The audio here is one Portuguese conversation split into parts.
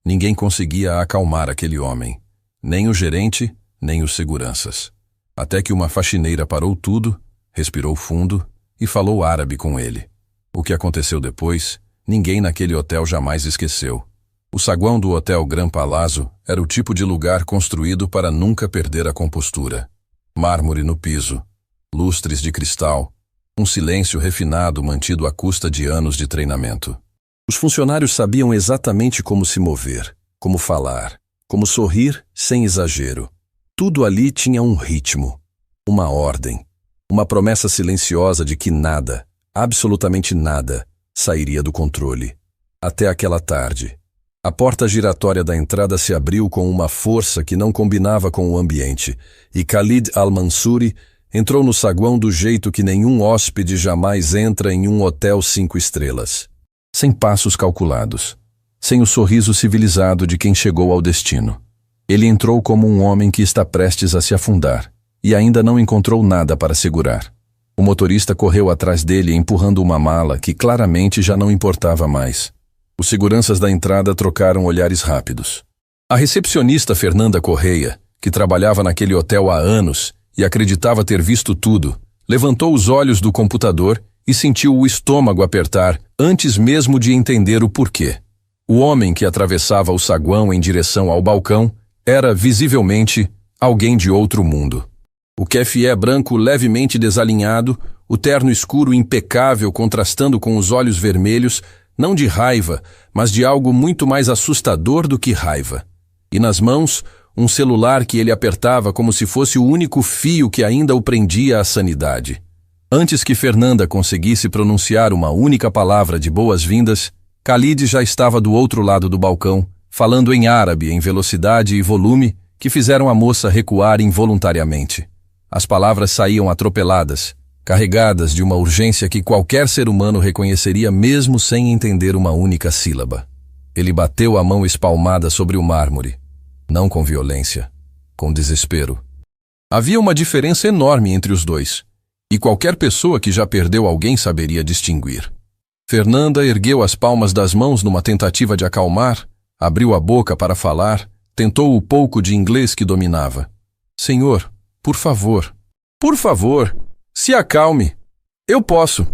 Ninguém conseguia acalmar aquele homem, nem o gerente, nem os seguranças. Até que uma faxineira parou tudo, respirou fundo e falou árabe com ele. O que aconteceu depois, ninguém naquele hotel jamais esqueceu. O saguão do Hotel Gran Palazzo era o tipo de lugar construído para nunca perder a compostura. Mármore no piso, lustres de cristal, um silêncio refinado mantido à custa de anos de treinamento. Os funcionários sabiam exatamente como se mover, como falar, como sorrir sem exagero. Tudo ali tinha um ritmo, uma ordem, uma promessa silenciosa de que nada, absolutamente nada, sairia do controle. Até aquela tarde. A porta giratória da entrada se abriu com uma força que não combinava com o ambiente, e Khalid Al-Mansouri entrou no saguão do jeito que nenhum hóspede jamais entra em um hotel 5 estrelas. Sem passos calculados, sem o sorriso civilizado de quem chegou ao destino. Ele entrou como um homem que está prestes a se afundar, e ainda não encontrou nada para segurar. O motorista correu atrás dele empurrando uma mala que claramente já não importava mais. Os seguranças da entrada trocaram olhares rápidos. A recepcionista Fernanda Correia, que trabalhava naquele hotel há anos e acreditava ter visto tudo, levantou os olhos do computador e sentiu o estômago apertar antes mesmo de entender o porquê. O homem que atravessava o saguão em direção ao balcão era, visivelmente, alguém de outro mundo. O keffieh branco levemente desalinhado, o terno escuro impecável contrastando com os olhos vermelhos, não de raiva, mas de algo muito mais assustador do que raiva. E nas mãos, um celular que ele apertava como se fosse o único fio que ainda o prendia à sanidade. Antes que Fernanda conseguisse pronunciar uma única palavra de boas-vindas, Khalid já estava do outro lado do balcão, falando em árabe em velocidade e volume que fizeram a moça recuar involuntariamente. As palavras saíam atropeladas, carregadas de uma urgência que qualquer ser humano reconheceria mesmo sem entender uma única sílaba. Ele bateu a mão espalmada sobre o mármore, não com violência, com desespero. Havia uma diferença enorme entre os dois, e qualquer pessoa que já perdeu alguém saberia distinguir. Fernanda ergueu as palmas das mãos numa tentativa de acalmar, abriu a boca para falar, tentou o pouco de inglês que dominava. Senhor, por favor, se acalme. Eu posso.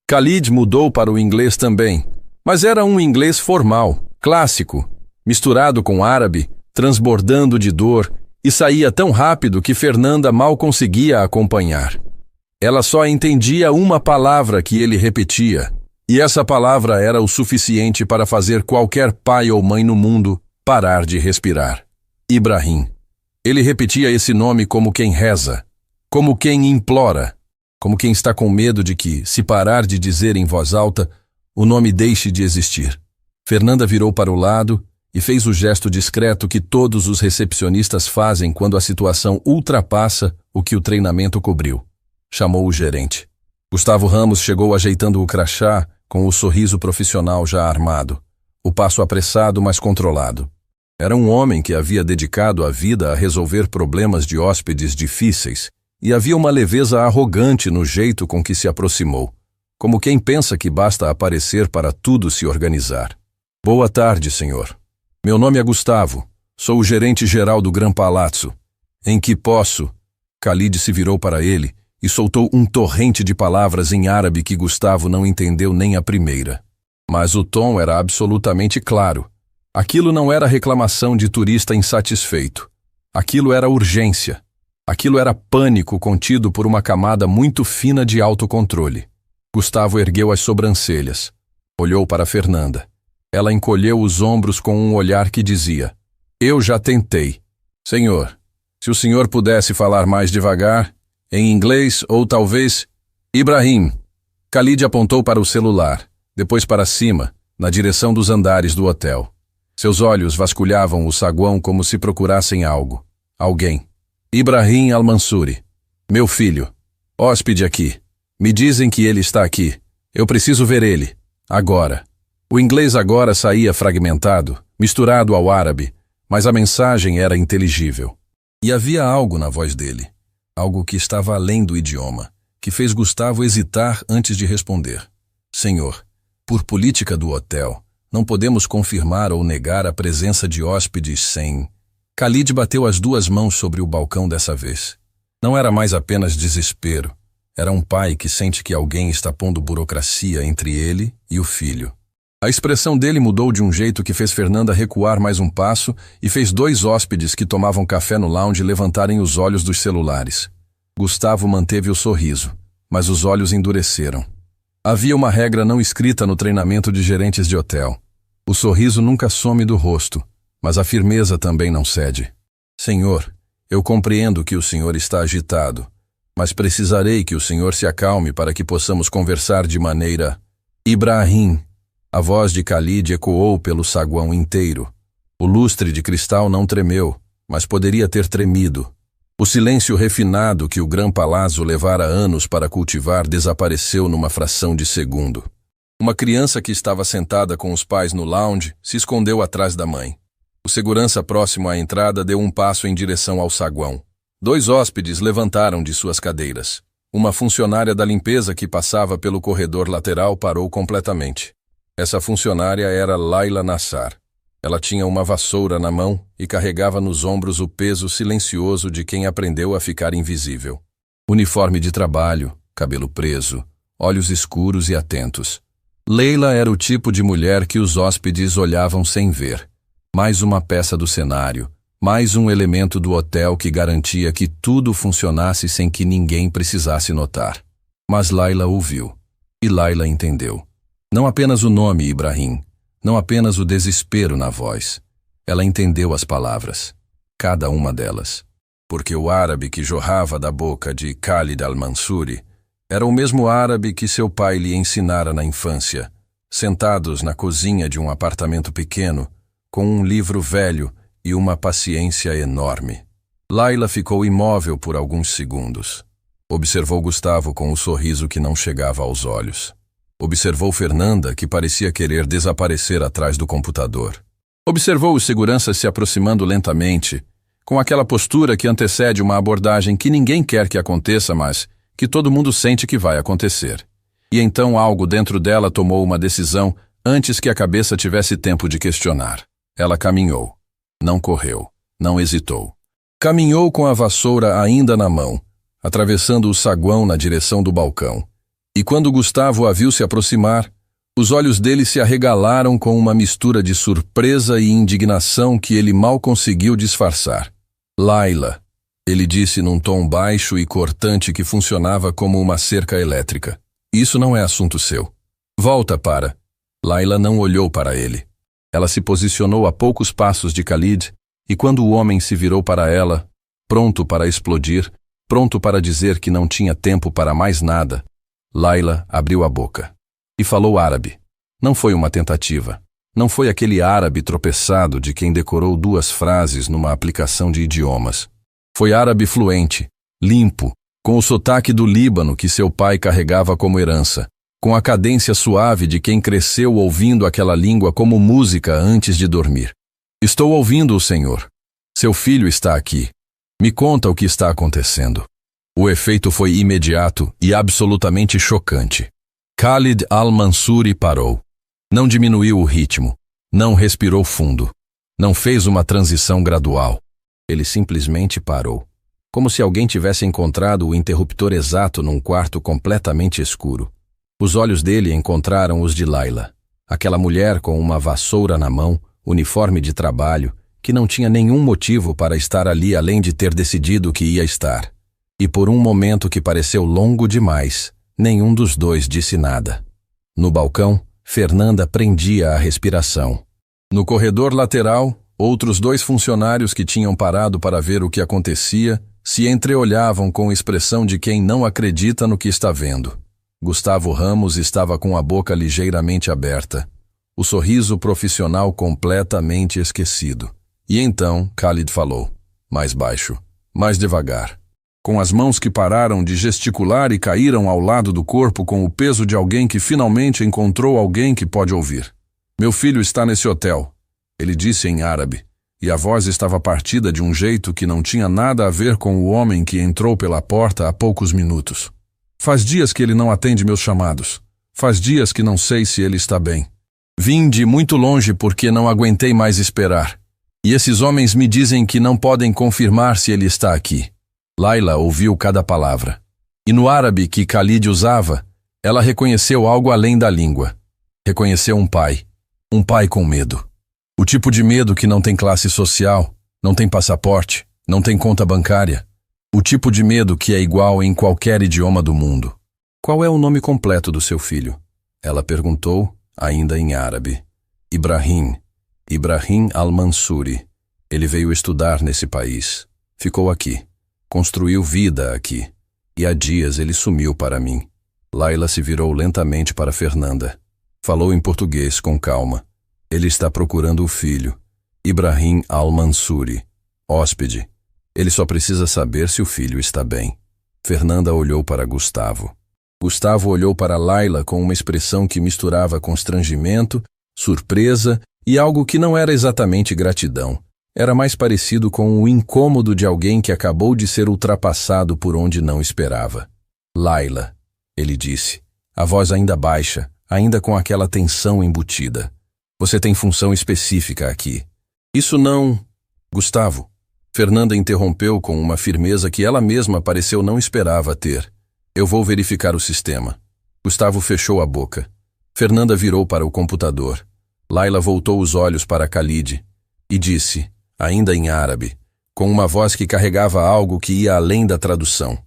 Khalid mudou para o inglês também, mas era um inglês formal, clássico, misturado com árabe, transbordando de dor, e saía tão rápido que Fernanda mal conseguia acompanhar. Ela só entendia uma palavra que ele repetia, e essa palavra era o suficiente para fazer qualquer pai ou mãe no mundo parar de respirar. Ibrahim. Ele repetia esse nome como quem reza, como quem implora, como quem está com medo de que, se parar de dizer em voz alta, o nome deixe de existir. Fernanda virou para o lado e fez o gesto discreto que todos os recepcionistas fazem quando a situação ultrapassa o que o treinamento cobriu. Chamou o gerente. Gustavo Ramos chegou ajeitando o crachá com o sorriso profissional já armado, o passo apressado mas controlado. Era um homem que havia dedicado a vida a resolver problemas de hóspedes difíceis, e havia uma leveza arrogante no jeito com que se aproximou, como quem pensa que basta aparecer para tudo se organizar. Boa tarde, senhor. Meu nome é Gustavo. Sou o gerente-geral do Gran Palazzo. Em que posso? Khalid se virou para ele e soltou um torrente de palavras em árabe que Gustavo não entendeu nem a primeira. Mas o tom era absolutamente claro. Aquilo não era reclamação de turista insatisfeito. Aquilo era urgência. Aquilo era pânico contido por uma camada muito fina de autocontrole. Gustavo ergueu as sobrancelhas. Olhou para Fernanda. Ela encolheu os ombros com um olhar que dizia: Eu já tentei. Senhor, se o senhor pudesse falar mais devagar, em inglês ou talvez... Ibrahim. Khalid apontou para o celular, depois para cima, na direção dos andares do hotel. Seus olhos vasculhavam o saguão como se procurassem algo. Alguém. Ibrahim Al-Mansouri. Meu filho. Hóspede aqui. Me dizem que ele está aqui. Eu preciso ver ele. Agora. O inglês agora saía fragmentado, misturado ao árabe, mas a mensagem era inteligível. E havia algo na voz dele. Algo que estava além do idioma, que fez Gustavo hesitar antes de responder. Senhor, por política do hotel, Não podemos confirmar ou negar a presença de hóspedes sem... Khalid bateu as duas mãos sobre o balcão dessa vez. Não era mais apenas desespero. Era um pai que sente que alguém está pondo burocracia entre ele e o filho. A expressão dele mudou de um jeito que fez Fernanda recuar mais um passo e fez dois hóspedes que tomavam café no lounge levantarem os olhos dos celulares. Gustavo manteve o sorriso, mas os olhos endureceram. Havia uma regra não escrita no treinamento de gerentes de hotel. O sorriso nunca some do rosto, mas a firmeza também não cede. Senhor, eu compreendo que o senhor está agitado, mas precisarei que o senhor se acalme para que possamos conversar de maneira... Ibrahim, a voz de Khalid ecoou pelo saguão inteiro. O lustre de cristal não tremeu, mas poderia ter tremido. O silêncio refinado que o Gran Palazzo levara anos para cultivar desapareceu numa fração de segundo. Uma criança que estava sentada com os pais no lounge se escondeu atrás da mãe. O segurança próximo à entrada deu um passo em direção ao saguão. Dois hóspedes levantaram de suas cadeiras. Uma funcionária da limpeza que passava pelo corredor lateral parou completamente. Essa funcionária era Laila Nassar. Ela tinha uma vassoura na mão e carregava nos ombros o peso silencioso de quem aprendeu a ficar invisível. Uniforme de trabalho, cabelo preso, olhos escuros e atentos. Leila era o tipo de mulher que os hóspedes olhavam sem ver. Mais uma peça do cenário, mais um elemento do hotel que garantia que tudo funcionasse sem que ninguém precisasse notar. Mas Laila ouviu. E Laila entendeu. Não apenas o nome Ibrahim, não apenas o desespero na voz. Ela entendeu as palavras, cada uma delas. Porque o árabe que jorrava da boca de Khalid al-Mansuri era o mesmo árabe que seu pai lhe ensinara na infância, sentados na cozinha de um apartamento pequeno, com um livro velho e uma paciência enorme. Laila ficou imóvel por alguns segundos. Observou Gustavo com um sorriso que não chegava aos olhos. Observou Fernanda, que parecia querer desaparecer atrás do computador. Observou os seguranças se aproximando lentamente, com aquela postura que antecede uma abordagem que ninguém quer que aconteça, mas que todo mundo sente que vai acontecer. E então algo dentro dela tomou uma decisão antes que a cabeça tivesse tempo de questionar. Ela caminhou. Não correu. Não hesitou. Caminhou com a vassoura ainda na mão, atravessando o saguão na direção do balcão. E quando Gustavo a viu se aproximar, os olhos dele se arregalaram com uma mistura de surpresa e indignação que ele mal conseguiu disfarçar. Laila, ele disse num tom baixo e cortante que funcionava como uma cerca elétrica. Isso não é assunto seu. Volta para... Laila não olhou para ele. Ela se posicionou a poucos passos de Khalid, e quando o homem se virou para ela, pronto para explodir, pronto para dizer que não tinha tempo para mais nada, Laila abriu a boca. E falou árabe. Não foi uma tentativa. Não foi aquele árabe tropeçado de quem decorou 2 frases numa aplicação de idiomas. Foi árabe fluente, limpo, com o sotaque do Líbano que seu pai carregava como herança, com a cadência suave de quem cresceu ouvindo aquela língua como música antes de dormir. Estou ouvindo o Senhor. Seu filho está aqui. Me conta o que está acontecendo. O efeito foi imediato e absolutamente chocante. Khalid al-Mansuri parou. Não diminuiu o ritmo. Não respirou fundo. Não fez uma transição gradual. Ele simplesmente parou. Como se alguém tivesse encontrado o interruptor exato num quarto completamente escuro. Os olhos dele encontraram os de Laila. Aquela mulher com uma vassoura na mão, uniforme de trabalho, que não tinha nenhum motivo para estar ali além de ter decidido que ia estar. E por um momento que pareceu longo demais, nenhum dos dois disse nada. No balcão, Fernanda prendia a respiração. No corredor lateral, outros 2 funcionários que tinham parado para ver o que acontecia se entreolhavam com expressão de quem não acredita no que está vendo. Gustavo Ramos estava com a boca ligeiramente aberta, o sorriso profissional completamente esquecido. E então Khalid falou, mais baixo, mais devagar, com as mãos que pararam de gesticular e caíram ao lado do corpo com o peso de alguém que finalmente encontrou alguém que pode ouvir. Meu filho está nesse hotel, ele disse em árabe, e a voz estava partida de um jeito que não tinha nada a ver com o homem que entrou pela porta há poucos minutos. Faz dias que ele não atende meus chamados. Faz dias que não sei se ele está bem. Vim de muito longe porque não aguentei mais esperar. E esses homens me dizem que não podem confirmar se ele está aqui. Layla ouviu cada palavra. E no árabe que Khalid usava, ela reconheceu algo além da língua. Reconheceu um pai. Um pai com medo. O tipo de medo que não tem classe social, não tem passaporte, não tem conta bancária. O tipo de medo que é igual em qualquer idioma do mundo. Qual é o nome completo do seu filho? Ela perguntou, ainda em árabe. Ibrahim. Ibrahim al-Mansuri. Ele veio estudar nesse país. Ficou aqui. Construiu vida aqui. E há dias ele sumiu para mim. Layla se virou lentamente para Fernanda. Falou em português com calma. Ele está procurando o filho. Ibrahim al-Mansuri. Hóspede. Ele só precisa saber se o filho está bem. Fernanda olhou para Gustavo. Gustavo olhou para Layla com uma expressão que misturava constrangimento, surpresa e algo que não era exatamente gratidão. Era mais parecido com o incômodo de alguém que acabou de ser ultrapassado por onde não esperava. Layla, ele disse, a voz ainda baixa, ainda com aquela tensão embutida. Você tem função específica aqui. Isso não... Gustavo. Fernanda interrompeu com uma firmeza que ela mesma pareceu não esperava ter. Eu vou verificar o sistema. Gustavo fechou a boca. Fernanda virou para o computador. Layla voltou os olhos para Khalid e disse, ainda em árabe, com uma voz que carregava algo que ia além da tradução.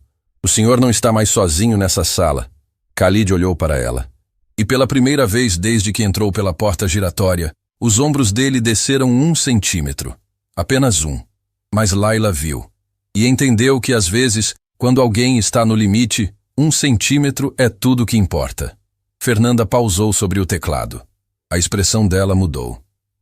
O senhor não está mais sozinho nessa sala. Khalid olhou para ela. E pela primeira vez desde que entrou pela porta giratória, os ombros dele desceram 1 centímetro. Apenas 1. Mas Layla viu. E entendeu que às vezes, quando alguém está no limite, 1 centímetro é tudo que importa. Fernanda pausou sobre o teclado. A expressão dela mudou.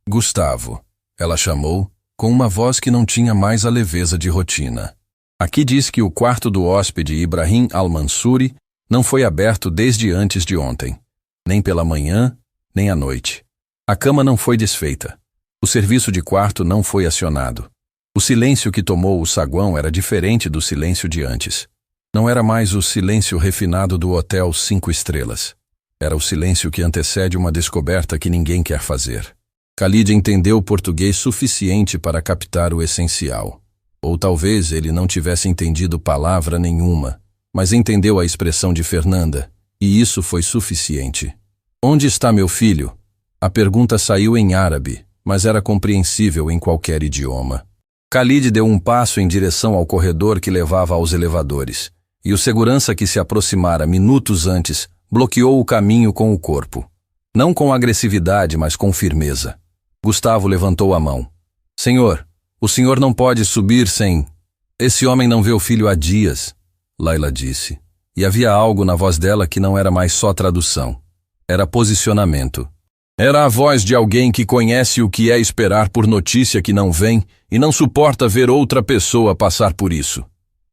Gustavo, ela chamou, com uma voz que não tinha mais a leveza de rotina. Aqui diz que o quarto do hóspede Ibrahim al-Mansuri não foi aberto desde antes de ontem. Nem pela manhã, nem à noite. A cama não foi desfeita. O serviço de quarto não foi acionado. O silêncio que tomou o saguão era diferente do silêncio de antes. Não era mais o silêncio refinado do hotel 5 estrelas. Era o silêncio que antecede uma descoberta que ninguém quer fazer. Khalid entendeu português suficiente para captar o essencial. Ou talvez ele não tivesse entendido palavra nenhuma, mas entendeu a expressão de Fernanda, e isso foi suficiente. Onde está meu filho? A pergunta saiu em árabe, mas era compreensível em qualquer idioma. Khalid deu um passo em direção ao corredor que levava aos elevadores, e o segurança que se aproximara minutos antes bloqueou o caminho com o corpo. Não com agressividade, mas com firmeza. Gustavo levantou a mão. Senhor, o senhor não pode subir sem... Esse homem não vê o filho há dias, Layla disse, e havia algo na voz dela que não era mais só tradução. Era posicionamento. Era a voz de alguém que conhece o que é esperar por notícia que não vem e não suporta ver outra pessoa passar por isso.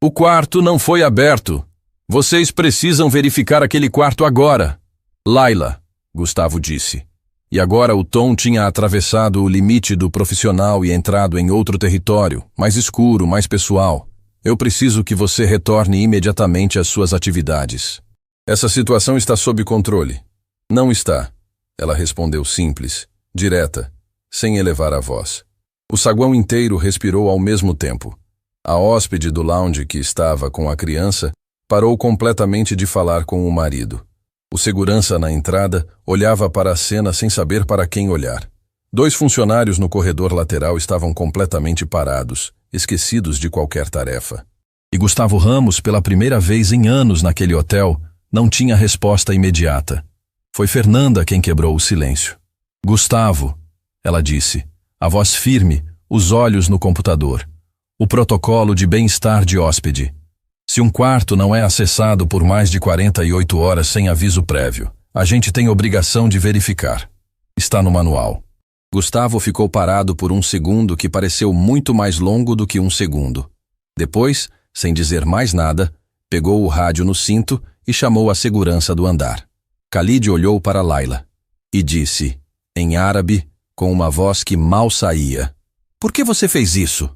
O quarto não foi aberto. Vocês precisam verificar aquele quarto agora. Layla, Gustavo disse. E agora o tom tinha atravessado o limite do profissional e entrado em outro território, mais escuro, mais pessoal. Eu preciso que você retorne imediatamente às suas atividades. Essa situação está sob controle. Não está. Ela respondeu simples, direta, sem elevar a voz. O saguão inteiro respirou ao mesmo tempo. A hóspede do lounge que estava com a criança parou completamente de falar com o marido. O segurança na entrada olhava para a cena sem saber para quem olhar. 2 funcionários no corredor lateral estavam completamente parados, esquecidos de qualquer tarefa. E Gustavo Ramos, pela primeira vez em anos naquele hotel, não tinha resposta imediata. Foi Fernanda quem quebrou o silêncio. Gustavo, ela disse, a voz firme, os olhos no computador. O protocolo de bem-estar de hóspede. Se um quarto não é acessado por mais de 48 horas sem aviso prévio, a gente tem obrigação de verificar. Está no manual. Gustavo ficou parado por um segundo que pareceu muito mais longo do que um segundo. Depois, sem dizer mais nada, pegou o rádio no cinto e chamou a segurança do andar. Khalid olhou para Layla e disse, em árabe, com uma voz que mal saía, por que você fez isso?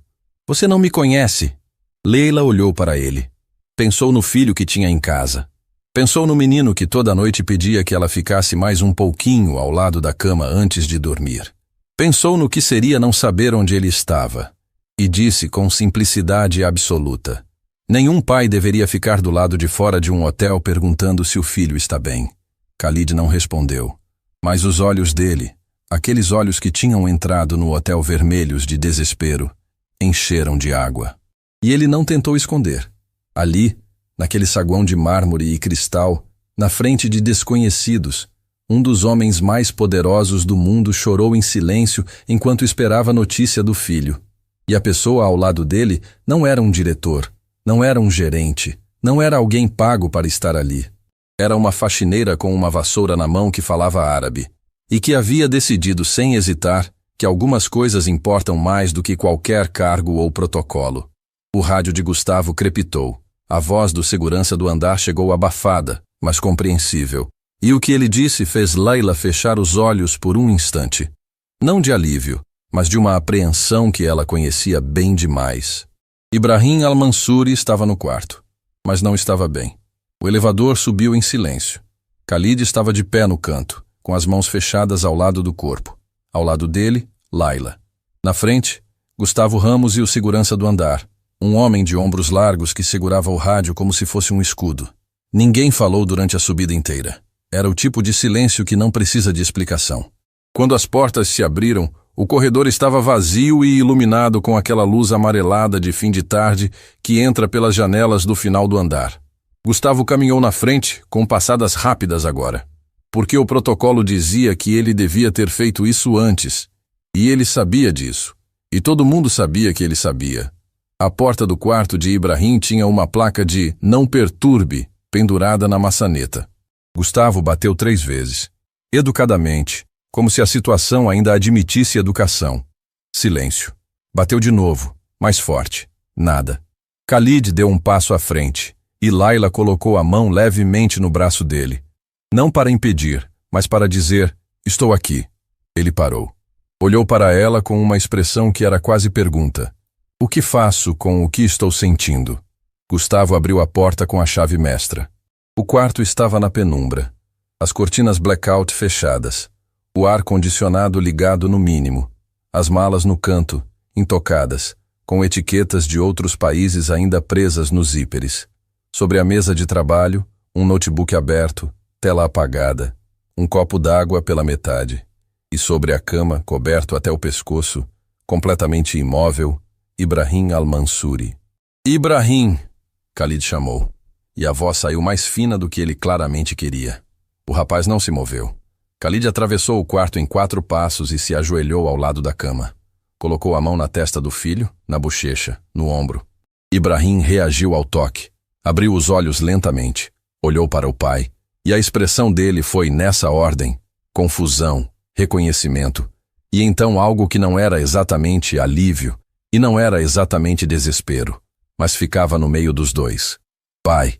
Você não me conhece. Leila olhou para ele. Pensou no filho que tinha em casa. Pensou no menino que toda noite pedia que ela ficasse mais um pouquinho ao lado da cama antes de dormir. Pensou no que seria não saber onde ele estava. E disse com simplicidade absoluta: nenhum pai deveria ficar do lado de fora de um hotel perguntando se o filho está bem. Khalid não respondeu, mas os olhos dele, aqueles olhos que tinham entrado no hotel vermelhos de desespero, encheram de água. E ele não tentou esconder. Ali, naquele saguão de mármore e cristal, na frente de desconhecidos, um dos homens mais poderosos do mundo chorou em silêncio enquanto esperava a notícia do filho. E a pessoa ao lado dele não era um diretor, não era um gerente, não era alguém pago para estar ali. Era uma faxineira com uma vassoura na mão que falava árabe, e que havia decidido sem hesitar que algumas coisas importam mais do que qualquer cargo ou protocolo. O rádio de Gustavo crepitou. A voz do segurança do andar chegou abafada, mas compreensível. E o que ele disse fez Layla fechar os olhos por um instante. Não de alívio, mas de uma apreensão que ela conhecia bem demais. Ibrahim Al-Mansuri estava no quarto, mas não estava bem. O elevador subiu em silêncio. Khalid estava de pé no canto, com as mãos fechadas ao lado do corpo. Ao lado dele, Layla. Na frente, Gustavo Ramos e o segurança do andar. Um homem de ombros largos que segurava o rádio como se fosse um escudo. Ninguém falou durante a subida inteira. Era o tipo de silêncio que não precisa de explicação. Quando as portas se abriram, o corredor estava vazio e iluminado com aquela luz amarelada de fim de tarde que entra pelas janelas do final do andar. Gustavo caminhou na frente, com passadas rápidas agora. Porque o protocolo dizia que ele devia ter feito isso antes. E ele sabia disso. E todo mundo sabia que ele sabia. A porta do quarto de Ibrahim tinha uma placa de "Não perturbe" pendurada na maçaneta. Gustavo bateu 3 vezes. Educadamente, como se a situação ainda admitisse educação. Silêncio. Bateu de novo, mais forte. Nada. Khalid deu um passo à frente, e Layla colocou a mão levemente no braço dele. Não para impedir, mas para dizer: "Estou aqui." Ele parou. Olhou para ela com uma expressão que era quase pergunta. "O que faço com o que estou sentindo?" Gustavo abriu a porta com a chave mestra. O quarto estava na penumbra. As cortinas blackout fechadas. O ar-condicionado ligado no mínimo. As malas no canto, intocadas, com etiquetas de outros países ainda presas nos zíperes. Sobre a mesa de trabalho, um notebook aberto, tela apagada, um copo d'água pela metade. E sobre a cama, coberto até o pescoço, completamente imóvel, Ibrahim Al-Mansuri. "Ibrahim!" Khalid chamou. E a voz saiu mais fina do que ele claramente queria. O rapaz não se moveu. Khalid atravessou o quarto em 4 passos e se ajoelhou ao lado da cama. Colocou a mão na testa do filho, na bochecha, no ombro. Ibrahim reagiu ao toque. Abriu os olhos lentamente. Olhou para o pai. E a expressão dele foi, nessa ordem, confusão, reconhecimento. E então algo que não era exatamente alívio, e não era exatamente desespero, mas ficava no meio dos dois. "Pai",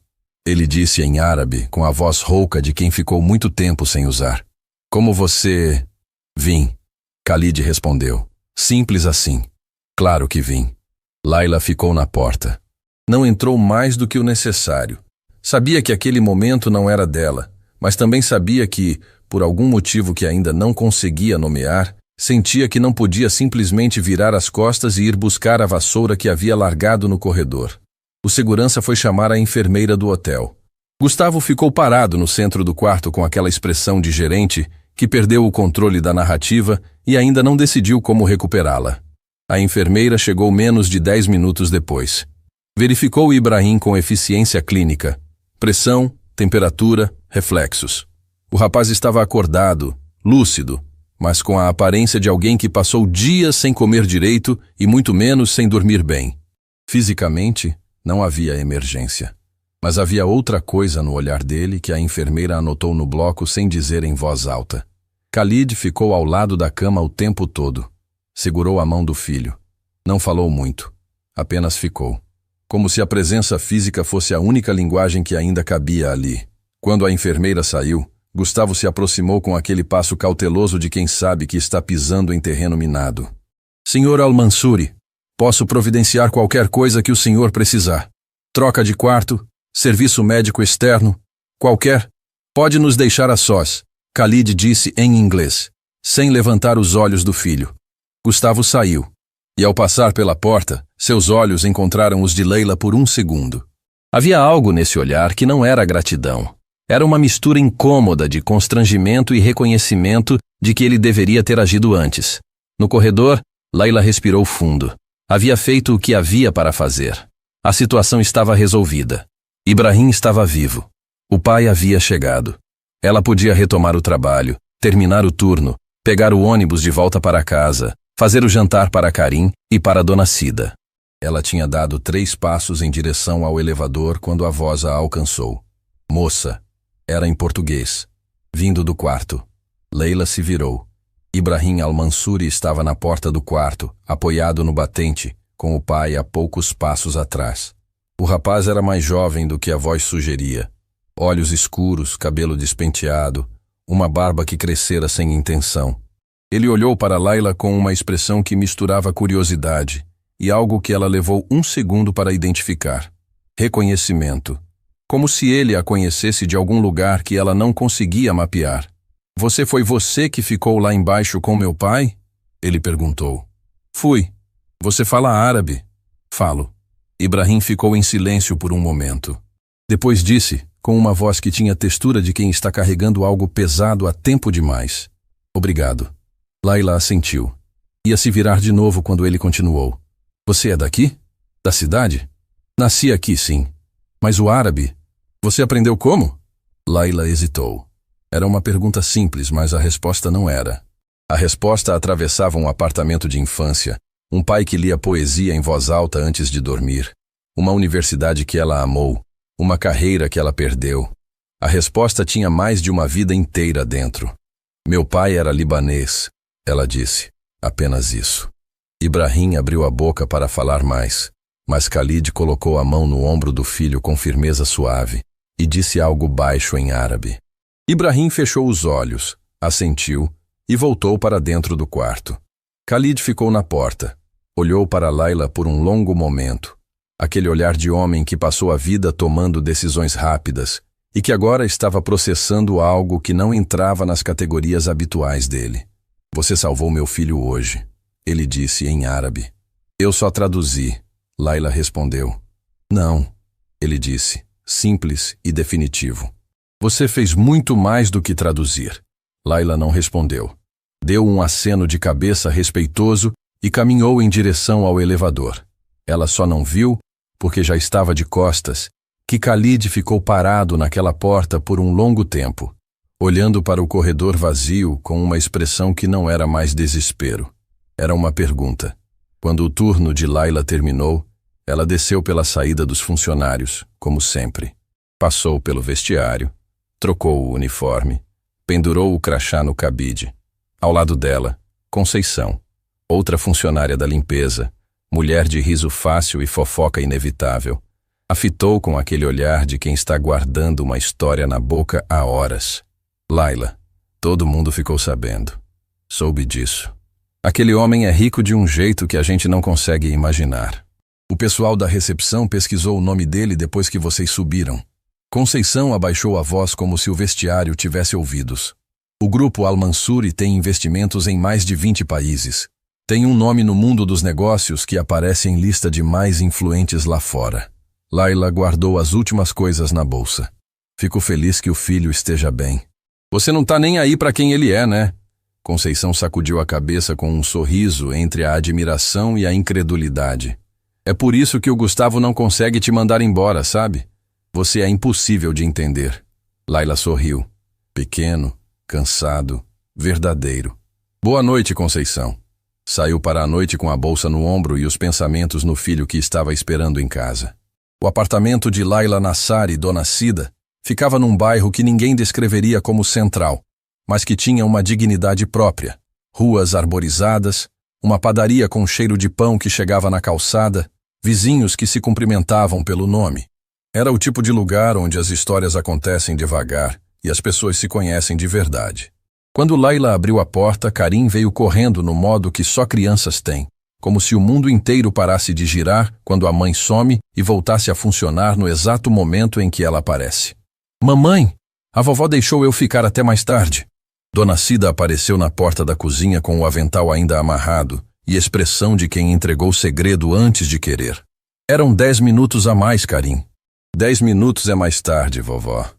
ele disse em árabe, com a voz rouca de quem ficou muito tempo sem usar. "Como você..." "Vim", Khalid respondeu. Simples assim. "Claro que vim." Layla ficou na porta. Não entrou mais do que o necessário. Sabia que aquele momento não era dela, mas também sabia que, por algum motivo que ainda não conseguia nomear, sentia que não podia simplesmente virar as costas e ir buscar a vassoura que havia largado no corredor. O segurança foi chamar a enfermeira do hotel. Gustavo ficou parado no centro do quarto com aquela expressão de gerente que perdeu o controle da narrativa e ainda não decidiu como recuperá-la. A enfermeira chegou menos de 10 minutos depois. Verificou Ibrahim com eficiência clínica. Pressão, temperatura, reflexos. O rapaz estava acordado, lúcido, mas com a aparência de alguém que passou dias sem comer direito e muito menos sem dormir bem. Fisicamente, não havia emergência. Mas havia outra coisa no olhar dele que a enfermeira anotou no bloco sem dizer em voz alta. Khalid ficou ao lado da cama o tempo todo. Segurou a mão do filho. Não falou muito. Apenas ficou. Como se a presença física fosse a única linguagem que ainda cabia ali. Quando a enfermeira saiu, Gustavo se aproximou com aquele passo cauteloso de quem sabe que está pisando em terreno minado. "Senhor Al-Mansuri, posso providenciar qualquer coisa que o senhor precisar. Troca de quarto, serviço médico externo, Qualquer. Pode nos deixar a sós, Khalid disse em inglês, sem levantar os olhos do filho. Gustavo saiu. E ao passar pela porta, seus olhos encontraram os de Leila por um segundo. Havia algo nesse olhar que não era gratidão. Era uma mistura incômoda de constrangimento e reconhecimento de que ele deveria ter agido antes. No corredor, Leila respirou fundo. Havia feito o que havia para fazer. A situação estava resolvida. Ibrahim estava vivo. O pai havia chegado. Ela podia retomar o trabalho, terminar o turno, pegar o ônibus de volta para casa, fazer o jantar para Karim e para Dona Cida. Ela tinha dado 3 passos em direção ao elevador quando a voz a alcançou. Moça. Era em português. Vindo do quarto. Leila se virou. Ibrahim Al-Mansuri estava na porta do quarto, apoiado no batente, com o pai a poucos passos atrás. O rapaz era mais jovem do que a voz sugeria. Olhos escuros, cabelo despenteado, uma barba que crescera sem intenção. Ele olhou para Leila com uma expressão que misturava curiosidade e algo que ela levou 1 segundo para identificar. Reconhecimento. Como se ele a conhecesse de algum lugar que ela não conseguia mapear. Foi você que ficou lá embaixo com meu pai? Ele perguntou. Fui. Você fala árabe? Falo. Ibrahim ficou em silêncio por um momento. Depois disse, com uma voz que tinha textura de quem está carregando algo pesado há tempo demais. Obrigado. Leila assentiu. Ia se virar de novo quando ele continuou. Você é daqui? Da cidade? Nasci aqui, sim. Mas o árabe? Você aprendeu como? Leila hesitou. Era uma pergunta simples, mas a resposta não era. A resposta atravessava um apartamento de infância, um pai que lia poesia em voz alta antes de dormir, uma universidade que ela amou, uma carreira que ela perdeu. A resposta tinha mais de uma vida inteira dentro. Meu pai era libanês, ela disse. Apenas isso. Ibrahim abriu a boca para falar mais, mas Khalid colocou a mão no ombro do filho com firmeza suave e disse algo baixo em árabe. Ibrahim fechou os olhos, assentiu e voltou para dentro do quarto. Khalid ficou na porta. Olhou para Leila por um longo momento. Aquele olhar de homem que passou a vida tomando decisões rápidas e que agora estava processando algo que não entrava nas categorias habituais dele. Você salvou meu filho hoje, ele disse em árabe. Eu só traduzi, Leila respondeu. Não, ele disse, simples e definitivo. Você fez muito mais do que traduzir. Leila não respondeu. Deu um aceno de cabeça respeitoso e caminhou em direção ao elevador. Ela só não viu, porque já estava de costas, que Khalid ficou parado naquela porta por um longo tempo, olhando para o corredor vazio com uma expressão que não era mais desespero. Era uma pergunta. Quando o turno de Leila terminou, ela desceu pela saída dos funcionários, como sempre. Passou pelo vestiário, trocou o uniforme, pendurou o crachá no cabide. Ao lado dela, Conceição, outra funcionária da limpeza, mulher de riso fácil e fofoca inevitável, a fitou com aquele olhar de quem está guardando uma história na boca há horas. Leila, todo mundo ficou sabendo. Soube disso. Aquele homem é rico de um jeito que a gente não consegue imaginar. O pessoal da recepção pesquisou o nome dele depois que vocês subiram. Conceição abaixou a voz como se o vestiário tivesse ouvidos. O grupo Al-Mansuri tem investimentos em mais de 20 países. Tem um nome no mundo dos negócios que aparece em lista de mais influentes lá fora. Leila guardou as últimas coisas na bolsa. Fico feliz que o filho esteja bem. Você não tá nem aí para quem ele é, né? Conceição sacudiu a cabeça com um sorriso entre a admiração e a incredulidade. É por isso que o Gustavo não consegue te mandar embora, sabe? Você é impossível de entender. Leila sorriu. Pequeno, cansado, verdadeiro. Boa noite, Conceição. Saiu para a noite com a bolsa no ombro e os pensamentos no filho que estava esperando em casa. O apartamento de Leila Nassar e Dona Cida ficava num bairro que ninguém descreveria como central, mas que tinha uma dignidade própria. Ruas arborizadas, uma padaria com cheiro de pão que chegava na calçada, vizinhos que se cumprimentavam pelo nome. Era o tipo de lugar onde as histórias acontecem devagar e as pessoas se conhecem de verdade. Quando Leila abriu a porta, Karim veio correndo no modo que só crianças têm, como se o mundo inteiro parasse de girar quando a mãe some e voltasse a funcionar no exato momento em que ela aparece. Mamãe, a vovó deixou eu ficar até mais tarde. Dona Cida apareceu na porta da cozinha com o avental ainda amarrado e expressão de quem entregou o segredo antes de querer. Eram 10 minutos a mais, Karim. 10 minutos é mais tarde, vovó.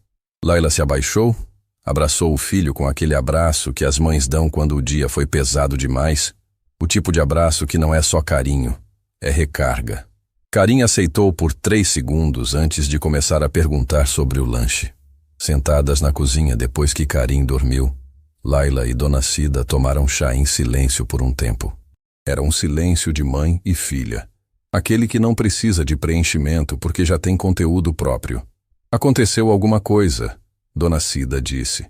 Laila se abaixou, abraçou o filho com aquele abraço que as mães dão quando o dia foi pesado demais, o tipo de abraço que não é só carinho, é recarga. Karim aceitou por 3 segundos antes de começar a perguntar sobre o lanche. Sentadas na cozinha depois que Karim dormiu, Laila e Dona Cida tomaram chá em silêncio por um tempo. Era um silêncio de mãe e filha. Aquele que não precisa de preenchimento porque já tem conteúdo próprio. Aconteceu alguma coisa, Dona Cida disse.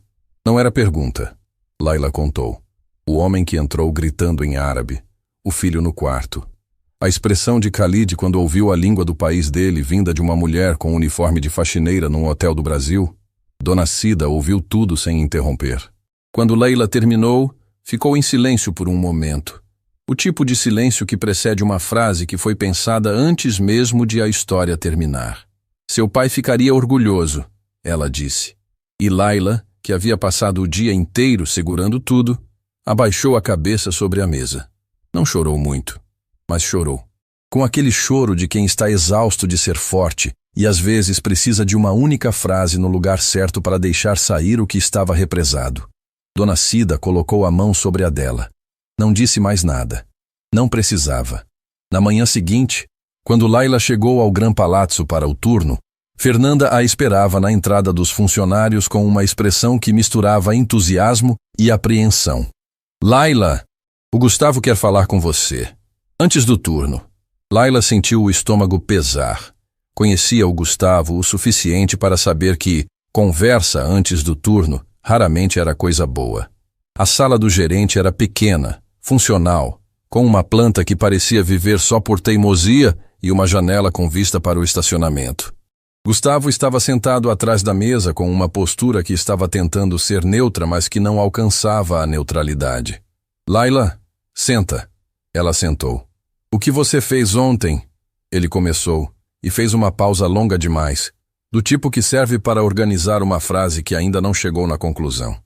Não era pergunta. Laila contou. O homem que entrou gritando em árabe. O filho no quarto. A expressão de Khalid quando ouviu a língua do país dele vinda de uma mulher com uniforme de faxineira num hotel do Brasil. Dona Cida ouviu tudo sem interromper. Quando Laila terminou, ficou em silêncio por um momento. O tipo de silêncio que precede uma frase que foi pensada antes mesmo de a história terminar. Seu pai ficaria orgulhoso, ela disse. E Laila, que havia passado o dia inteiro segurando tudo, abaixou a cabeça sobre a mesa. Não chorou muito, mas chorou. Com aquele choro de quem está exausto de ser forte e às vezes precisa de uma única frase no lugar certo para deixar sair o que estava represado. Dona Cida colocou a mão sobre a dela. Não disse mais nada. Não precisava. Na manhã seguinte, quando Laila chegou ao Gran Palazzo para o turno, Fernanda a esperava na entrada dos funcionários com uma expressão que misturava entusiasmo e apreensão. Laila, o Gustavo quer falar com você. Antes do turno. Laila sentiu o estômago pesar. Conhecia o Gustavo o suficiente para saber que conversa antes do turno raramente era coisa boa. A sala do gerente era pequena, funcional, com uma planta que parecia viver só por teimosia e uma janela com vista para o estacionamento. Gustavo estava sentado atrás da mesa com uma postura que estava tentando ser neutra, mas que não alcançava a neutralidade. Laila, senta. Ela sentou. O que você fez ontem? Ele começou, e fez uma pausa longa demais, do tipo que serve para organizar uma frase que ainda não chegou na conclusão.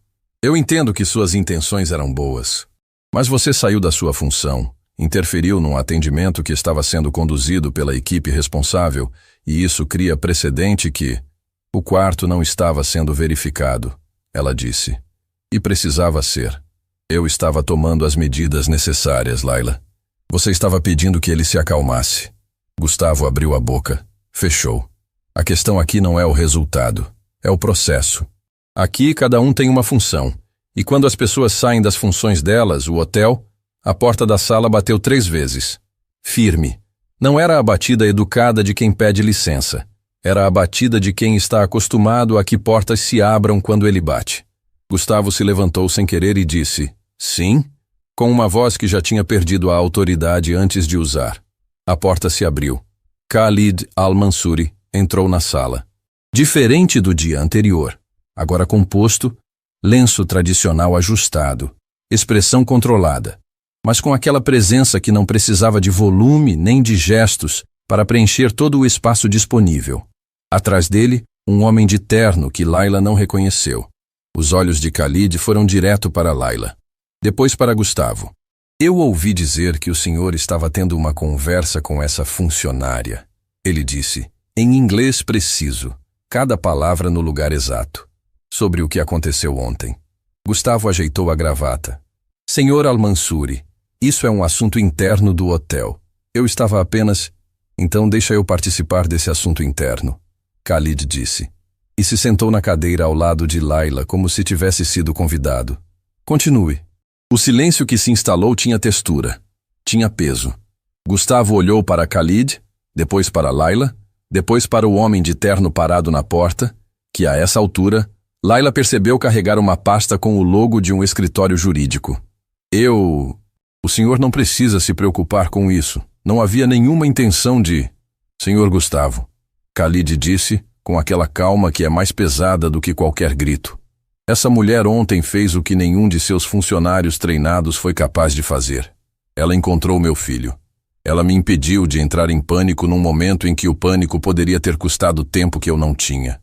Eu entendo que suas intenções eram boas, mas você saiu da sua função, interferiu num atendimento que estava sendo conduzido pela equipe responsável, e isso cria precedente que o quarto não estava sendo verificado, ela disse. E precisava ser. Eu estava tomando as medidas necessárias, Laila. Você estava pedindo que ele se acalmasse. Gustavo abriu a boca, fechou. A questão aqui não é o resultado, é o processo. Aqui cada um tem uma função, e quando as pessoas saem das funções delas, o hotel, a porta da sala bateu 3 vezes. Firme. Não era a batida educada de quem pede licença. Era a batida de quem está acostumado a que portas se abram quando ele bate. Gustavo se levantou sem querer e disse, sim, com uma voz que já tinha perdido a autoridade antes de usar. A porta se abriu. Khalid Al-Mansouri entrou na sala. Diferente do dia anterior, agora composto, lenço tradicional ajustado, expressão controlada, mas com aquela presença que não precisava de volume nem de gestos para preencher todo o espaço disponível. Atrás dele, um homem de terno que Laila não reconheceu. Os olhos de Khalid foram direto para Laila. Depois para Gustavo. Eu ouvi dizer que o senhor estava tendo uma conversa com essa funcionária. Ele disse, em inglês preciso, cada palavra no lugar exato, sobre o que aconteceu ontem. Gustavo ajeitou a gravata. Senhor Al-Mansouri, isso é um assunto interno do hotel. Eu estava apenas... Então deixa eu participar desse assunto interno, Khalid disse. E se sentou na cadeira ao lado de Laila como se tivesse sido convidado. Continue. O silêncio que se instalou tinha textura, tinha peso. Gustavo olhou para Khalid, depois para Laila, depois para o homem de terno parado na porta, que a essa altura, Laila percebeu carregar uma pasta com o logo de um escritório jurídico. O senhor não precisa se preocupar com isso. Não havia nenhuma intenção de... Senhor Gustavo, Khalid disse, com aquela calma que é mais pesada do que qualquer grito. Essa mulher ontem fez o que nenhum de seus funcionários treinados foi capaz de fazer. Ela encontrou meu filho. Ela me impediu de entrar em pânico num momento em que o pânico poderia ter custado tempo que eu não tinha.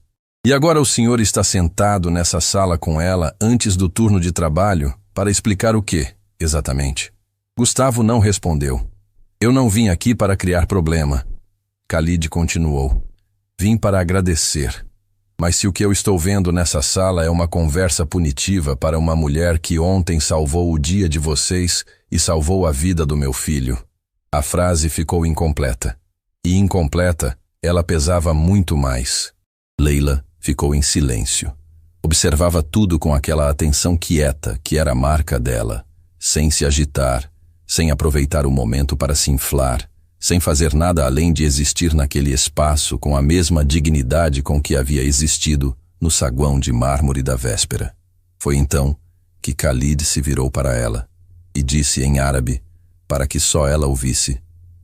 E agora o senhor está sentado nessa sala com ela antes do turno de trabalho para explicar o quê, exatamente? Gustavo não respondeu. Eu não vim aqui para criar problema. Khalid continuou. Vim para agradecer. Mas se o que eu estou vendo nessa sala é uma conversa punitiva para uma mulher que ontem salvou o dia de vocês e salvou a vida do meu filho. A frase ficou incompleta. E incompleta, ela pesava muito mais. Leila ficou em silêncio. Observava tudo com aquela atenção quieta que era a marca dela, sem se agitar, sem aproveitar o momento para se inflar, sem fazer nada além de existir naquele espaço com a mesma dignidade com que havia existido no saguão de mármore da véspera. Foi então que Khalid se virou para ela e disse em árabe, para que só ela ouvisse: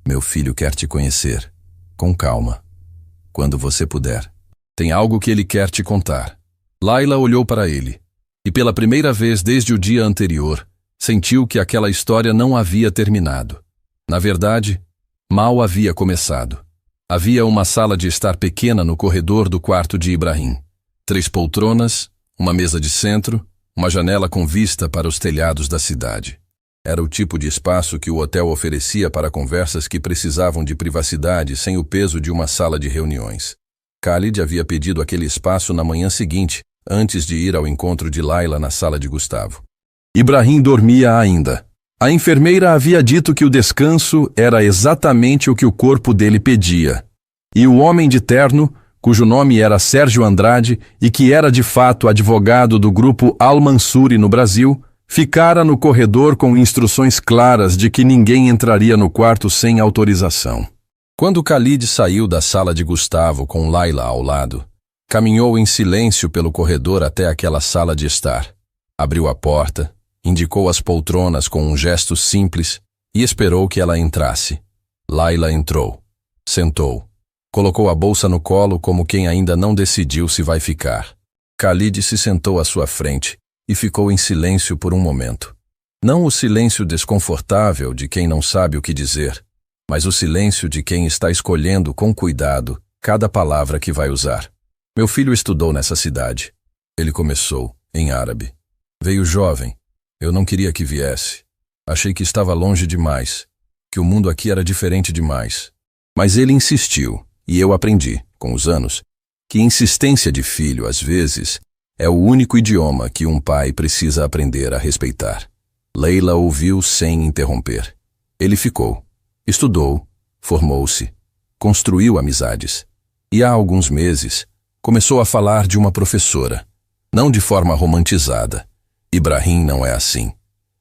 meu filho quer te conhecer. Com calma. Quando você puder. Tem algo que ele quer te contar. Laila olhou para ele. E pela primeira vez desde o dia anterior, sentiu que aquela história não havia terminado. Na verdade, mal havia começado. Havia uma sala de estar pequena no corredor do quarto de Ibrahim. 3 poltronas, uma mesa de centro, uma janela com vista para os telhados da cidade. Era o tipo de espaço que o hotel oferecia para conversas que precisavam de privacidade sem o peso de uma sala de reuniões. Khalid havia pedido aquele espaço na manhã seguinte, antes de ir ao encontro de Laila na sala de Gustavo. Ibrahim dormia ainda. A enfermeira havia dito que o descanso era exatamente o que o corpo dele pedia. E o homem de terno, cujo nome era Sérgio Andrade e que era de fato advogado do grupo Al-Mansuri no Brasil, ficara no corredor com instruções claras de que ninguém entraria no quarto sem autorização. Quando Khalid saiu da sala de Gustavo com Laila ao lado, caminhou em silêncio pelo corredor até aquela sala de estar. Abriu a porta, indicou as poltronas com um gesto simples e esperou que ela entrasse. Laila entrou, sentou, colocou a bolsa no colo como quem ainda não decidiu se vai ficar. Khalid se sentou à sua frente e ficou em silêncio por um momento. Não o silêncio desconfortável de quem não sabe o que dizer, mas o silêncio de quem está escolhendo com cuidado cada palavra que vai usar. Meu filho estudou nessa cidade. Ele começou, em árabe. Veio jovem. Eu não queria que viesse. Achei que estava longe demais, que o mundo aqui era diferente demais. Mas ele insistiu, e eu aprendi, com os anos, que insistência de filho, às vezes, é o único idioma que um pai precisa aprender a respeitar. Leila ouviu sem interromper. Ele ficou. Estudou, formou-se, construiu amizades. E há alguns meses, começou a falar de uma professora. Não de forma romantizada. Ibrahim não é assim.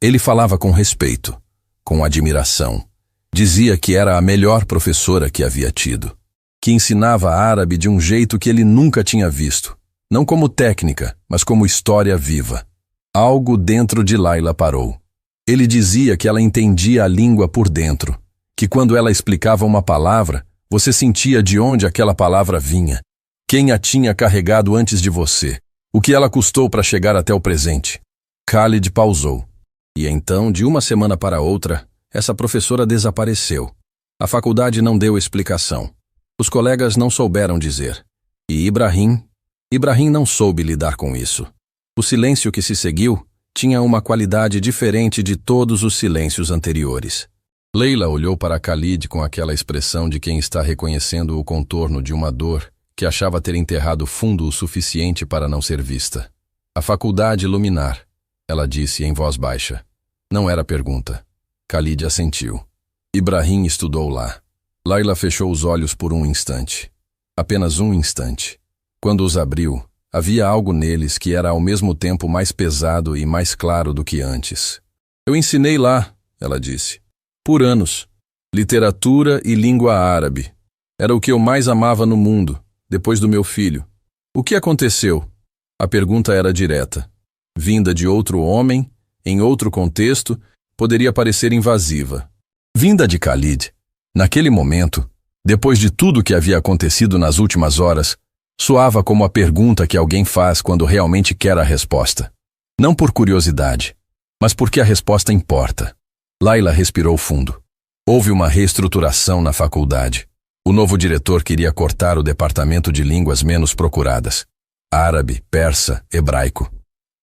Ele falava com respeito, com admiração. Dizia que era a melhor professora que havia tido. Que ensinava árabe de um jeito que ele nunca tinha visto. Não como técnica, mas como história viva. Algo dentro de Laila parou. Ele dizia que ela entendia a língua por dentro, que quando ela explicava uma palavra, você sentia de onde aquela palavra vinha, quem a tinha carregado antes de você, o que ela custou para chegar até o presente. Khalid pausou. E então, de uma semana para outra, essa professora desapareceu. A faculdade não deu explicação. Os colegas não souberam dizer. E Ibrahim não soube lidar com isso. O silêncio que se seguiu tinha uma qualidade diferente de todos os silêncios anteriores. Leila olhou para Khalid com aquela expressão de quem está reconhecendo o contorno de uma dor que achava ter enterrado fundo o suficiente para não ser vista. A faculdade luminar, ela disse em voz baixa. Não era pergunta. Khalid assentiu. Ibrahim estudou lá. Laila fechou os olhos por um instante. Apenas um instante. Quando os abriu, havia algo neles que era ao mesmo tempo mais pesado e mais claro do que antes. Eu ensinei lá, ela disse. Por anos. Literatura e língua árabe. Era o que eu mais amava no mundo, depois do meu filho. O que aconteceu? A pergunta era direta. Vinda de outro homem, em outro contexto, poderia parecer invasiva. Vinda de Khalid. Naquele momento, depois de tudo que havia acontecido nas últimas horas, soava como a pergunta que alguém faz quando realmente quer a resposta. Não por curiosidade, mas porque a resposta importa. Laila respirou fundo. Houve uma reestruturação na faculdade. O novo diretor queria cortar o departamento de línguas menos procuradas. árabe, persa, hebraico.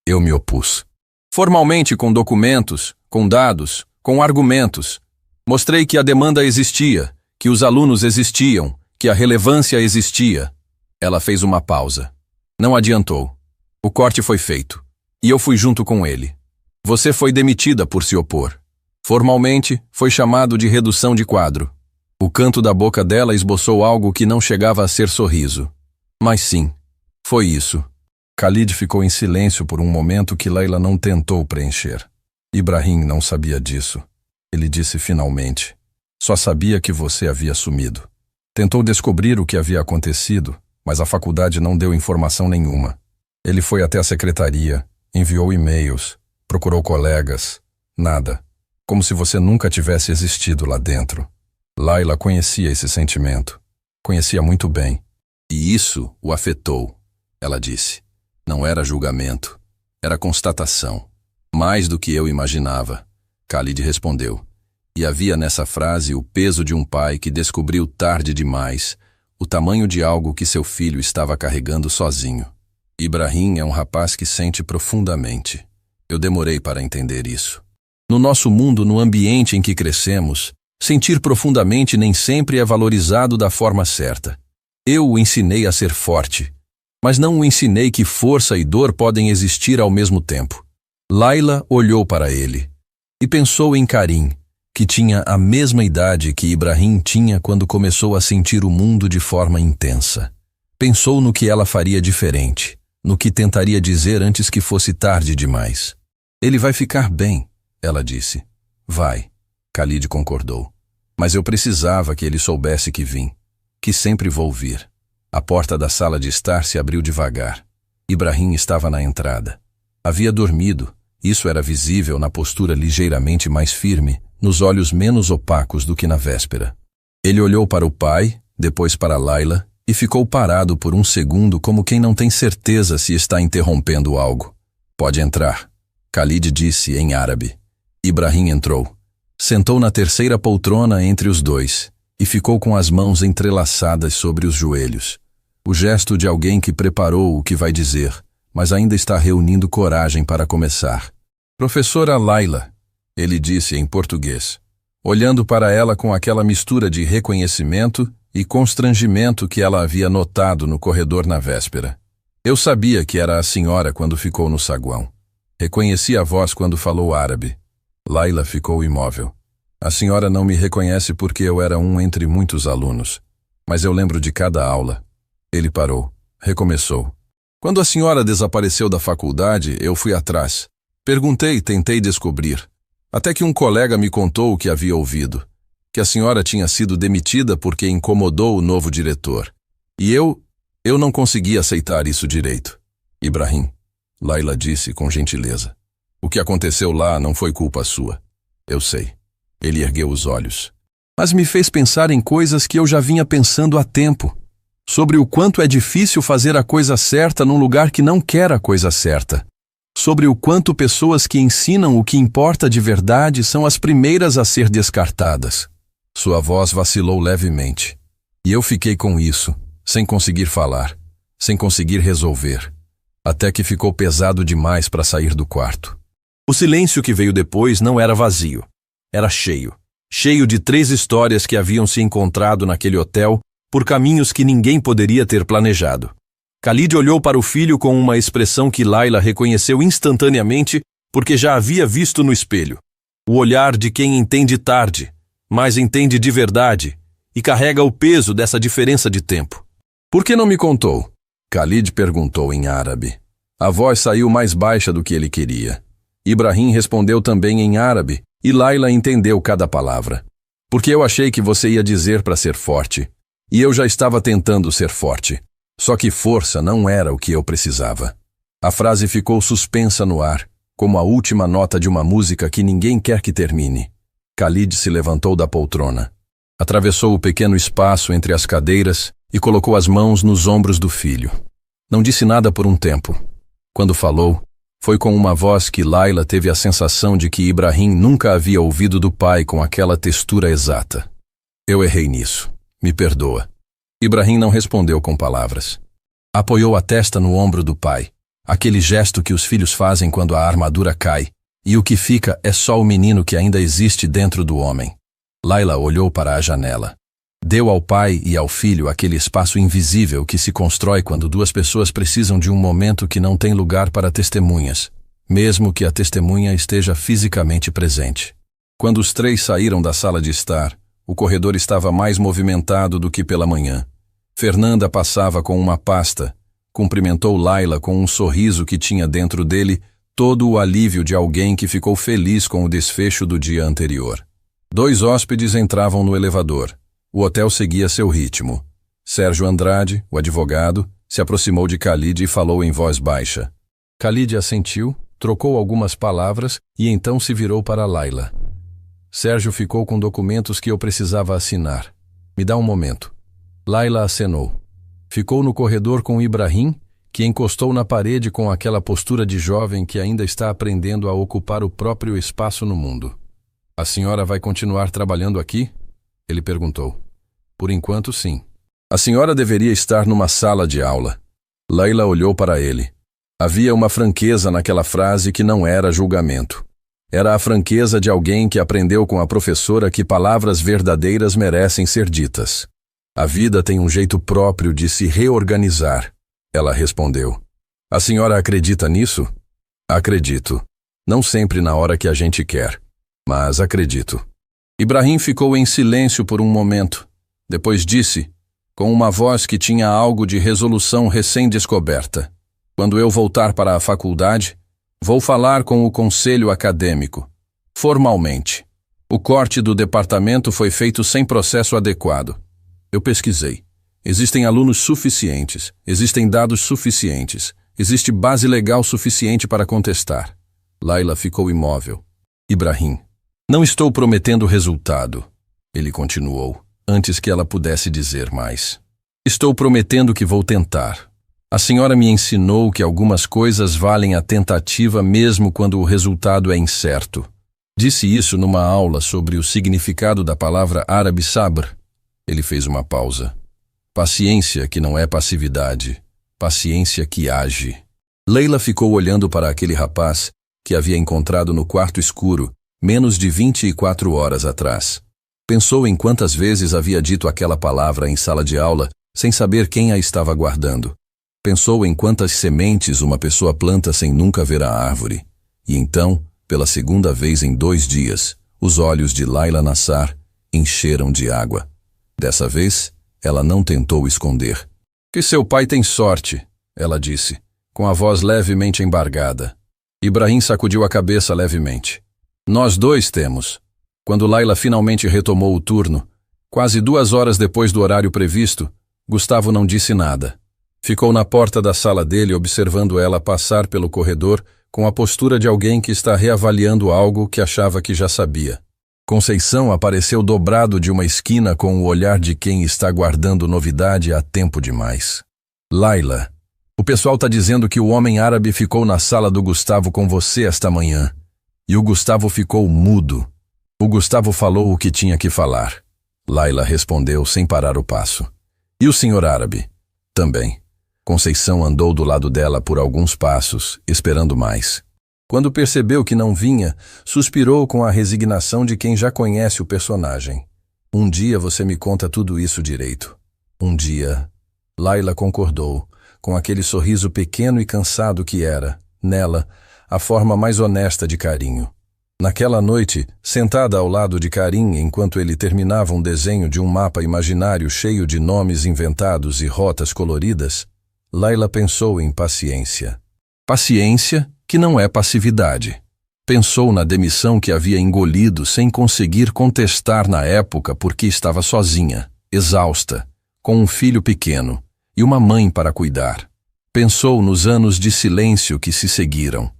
Eu me opus. Formalmente, com documentos, com dados, com argumentos. Mostrei que a demanda existia, que os alunos existiam, que a relevância existia. Ela fez uma pausa. Não adiantou. O corte foi feito. E eu fui junto com ele. Você foi demitida por se opor. Formalmente, foi chamado de redução de quadro. O canto da boca dela esboçou algo que não chegava a ser sorriso. Mas sim, foi isso. Khalid ficou em silêncio por um momento que Layla não tentou preencher. Ibrahim não sabia disso. Ele disse finalmente. Só sabia que você havia sumido. Tentou descobrir o que havia acontecido, mas a faculdade não deu informação nenhuma. Ele foi até a secretaria, enviou e-mails, procurou colegas. Nada. Como se você nunca tivesse existido lá dentro. Layla conhecia esse sentimento. Conhecia muito bem. E isso o afetou, ela disse. Não era julgamento. Era constatação. Mais do que eu imaginava. Khalid respondeu. E havia nessa frase o peso de um pai que descobriu tarde demais o tamanho de algo que seu filho estava carregando sozinho. Ibrahim é um rapaz que sente profundamente. Eu demorei para entender isso. No nosso mundo, no ambiente em que crescemos, sentir profundamente nem sempre é valorizado da forma certa. Eu o ensinei a ser forte, mas não o ensinei que força e dor podem existir ao mesmo tempo. Layla olhou para ele e pensou em Karim, que tinha a mesma idade que Ibrahim tinha quando começou a sentir o mundo de forma intensa. Pensou no que ela faria diferente, no que tentaria dizer antes que fosse tarde demais. Ele vai ficar bem, ela disse. Vai, Khalid concordou. Mas eu precisava que ele soubesse que vim, que sempre vou vir. A porta da sala de estar se abriu devagar. Ibrahim estava na entrada. Havia dormido, isso era visível na postura ligeiramente mais firme, nos olhos menos opacos do que na véspera. Ele olhou para o pai, depois para Layla, e ficou parado por um segundo como quem não tem certeza se está interrompendo algo. Pode entrar, Khalid disse em árabe. Ibrahim entrou. Sentou na terceira poltrona entre os dois e ficou com as mãos entrelaçadas sobre os joelhos. O gesto de alguém que preparou o que vai dizer, mas ainda está reunindo coragem para começar. Professora Layla, ele disse em português, olhando para ela com aquela mistura de reconhecimento e constrangimento que ela havia notado no corredor na véspera. Eu sabia que era a senhora quando ficou no saguão. Reconheci a voz quando falou árabe. Layla ficou imóvel. A senhora não me reconhece porque eu era um entre muitos alunos, mas eu lembro de cada aula. Ele parou. Recomeçou. Quando a senhora desapareceu da faculdade, eu fui atrás. Perguntei, tentei descobrir. Até que um colega me contou o que havia ouvido. Que a senhora tinha sido demitida porque incomodou o novo diretor. E eu não consegui aceitar isso direito. Ibrahim, Layla disse com gentileza. O que aconteceu lá não foi culpa sua. Eu sei. Ele ergueu os olhos. Mas me fez pensar em coisas que eu já vinha pensando há tempo. Sobre o quanto é difícil fazer a coisa certa num lugar que não quer a coisa certa. Sobre o quanto pessoas que ensinam o que importa de verdade são as primeiras a ser descartadas. Sua voz vacilou levemente. E eu fiquei com isso, sem conseguir falar, sem conseguir resolver. Até que ficou pesado demais para sair do quarto. O silêncio que veio depois não era vazio. Era cheio. Cheio de 3 histórias que haviam se encontrado naquele hotel por caminhos que ninguém poderia ter planejado. Khalid olhou para o filho com uma expressão que Layla reconheceu instantaneamente porque já havia visto no espelho. O olhar de quem entende tarde, mas entende de verdade e carrega o peso dessa diferença de tempo. Por que não me contou? Khalid perguntou em árabe. A voz saiu mais baixa do que ele queria. Ibrahim respondeu também em árabe, e Layla entendeu cada palavra. Porque eu achei que você ia dizer para ser forte. E eu já estava tentando ser forte. Só que força não era o que eu precisava. A frase ficou suspensa no ar, como a última nota de uma música que ninguém quer que termine. Khalid se levantou da poltrona. Atravessou o pequeno espaço entre as cadeiras e colocou as mãos nos ombros do filho. Não disse nada por um tempo. Quando falou, foi com uma voz que Layla teve a sensação de que Ibrahim nunca havia ouvido do pai com aquela textura exata. Eu errei nisso. Me perdoa. Ibrahim não respondeu com palavras. Apoiou a testa no ombro do pai. Aquele gesto que os filhos fazem quando a armadura cai, e o que fica é só o menino que ainda existe dentro do homem. Layla olhou para a janela. Deu ao pai e ao filho aquele espaço invisível que se constrói quando duas pessoas precisam de um momento que não tem lugar para testemunhas, mesmo que a testemunha esteja fisicamente presente. Quando os três saíram da sala de estar, o corredor estava mais movimentado do que pela manhã. Fernanda passava com uma pasta, cumprimentou Layla com um sorriso que tinha dentro dele todo o alívio de alguém que ficou feliz com o desfecho do dia anterior. 2 hóspedes entravam no elevador. O hotel seguia seu ritmo. Sérgio Andrade, o advogado, se aproximou de Khalid e falou em voz baixa. Khalid assentiu, trocou algumas palavras e então se virou para Layla. Sérgio ficou com documentos que eu precisava assinar. Me dá um momento. Layla acenou. Ficou no corredor com Ibrahim, que encostou na parede com aquela postura de jovem que ainda está aprendendo a ocupar o próprio espaço no mundo. A senhora vai continuar trabalhando aqui? Ele perguntou. Por enquanto, sim. A senhora deveria estar numa sala de aula. Layla olhou para ele. Havia uma franqueza naquela frase que não era julgamento. Era a franqueza de alguém que aprendeu com a professora que palavras verdadeiras merecem ser ditas. A vida tem um jeito próprio de se reorganizar, ela respondeu. A senhora acredita nisso? Acredito. Não sempre na hora que a gente quer, mas acredito. Ibrahim ficou em silêncio por um momento. Depois disse, com uma voz que tinha algo de resolução recém-descoberta. Quando eu voltar para a faculdade, vou falar com o conselho acadêmico. Formalmente. O corte do departamento foi feito sem processo adequado. Eu pesquisei. Existem alunos suficientes, existem dados suficientes, existe base legal suficiente para contestar. Layla ficou imóvel. Ibrahim, não estou prometendo resultado, ele continuou, antes que ela pudesse dizer mais. Estou prometendo que vou tentar. A senhora me ensinou que algumas coisas valem a tentativa mesmo quando o resultado é incerto. Disse isso numa aula sobre o significado da palavra árabe sabr. Ele fez uma pausa. Paciência que não é passividade. Paciência que age. Layla ficou olhando para aquele rapaz que havia encontrado no quarto escuro menos de 24 horas atrás. Pensou em quantas vezes havia dito aquela palavra em sala de aula sem saber quem a estava guardando. Pensou em quantas sementes uma pessoa planta sem nunca ver a árvore. E então, pela segunda vez em 2 dias, os olhos de Layla Nassar encheram de água. Dessa vez, ela não tentou esconder. Que seu pai tem sorte, ela disse, com a voz levemente embargada. Ibrahim sacudiu a cabeça levemente. Nós 2 temos. Quando Layla finalmente retomou o turno, quase 2 horas depois do horário previsto, Gustavo não disse nada. Ficou na porta da sala dele observando ela passar pelo corredor com a postura de alguém que está reavaliando algo que achava que já sabia. Conceição apareceu dobrado de uma esquina com o olhar de quem está guardando novidade há tempo demais. Layla, o pessoal está dizendo que o homem árabe ficou na sala do Gustavo com você esta manhã. E o Gustavo ficou mudo. O Gustavo falou o que tinha que falar. Layla respondeu sem parar o passo. E o senhor árabe? Também. Conceição andou do lado dela por alguns passos, esperando mais. Quando percebeu que não vinha, suspirou com a resignação de quem já conhece o personagem. Um dia você me conta tudo isso direito. Um dia. Layla concordou, com aquele sorriso pequeno e cansado que era, nela, a forma mais honesta de carinho. Naquela noite, sentada ao lado de Karim enquanto ele terminava um desenho de um mapa imaginário cheio de nomes inventados e rotas coloridas, Layla pensou em paciência. Paciência que não é passividade. Pensou na demissão que havia engolido sem conseguir contestar na época porque estava sozinha, exausta, com um filho pequeno e uma mãe para cuidar. Pensou nos anos de silêncio que se seguiram.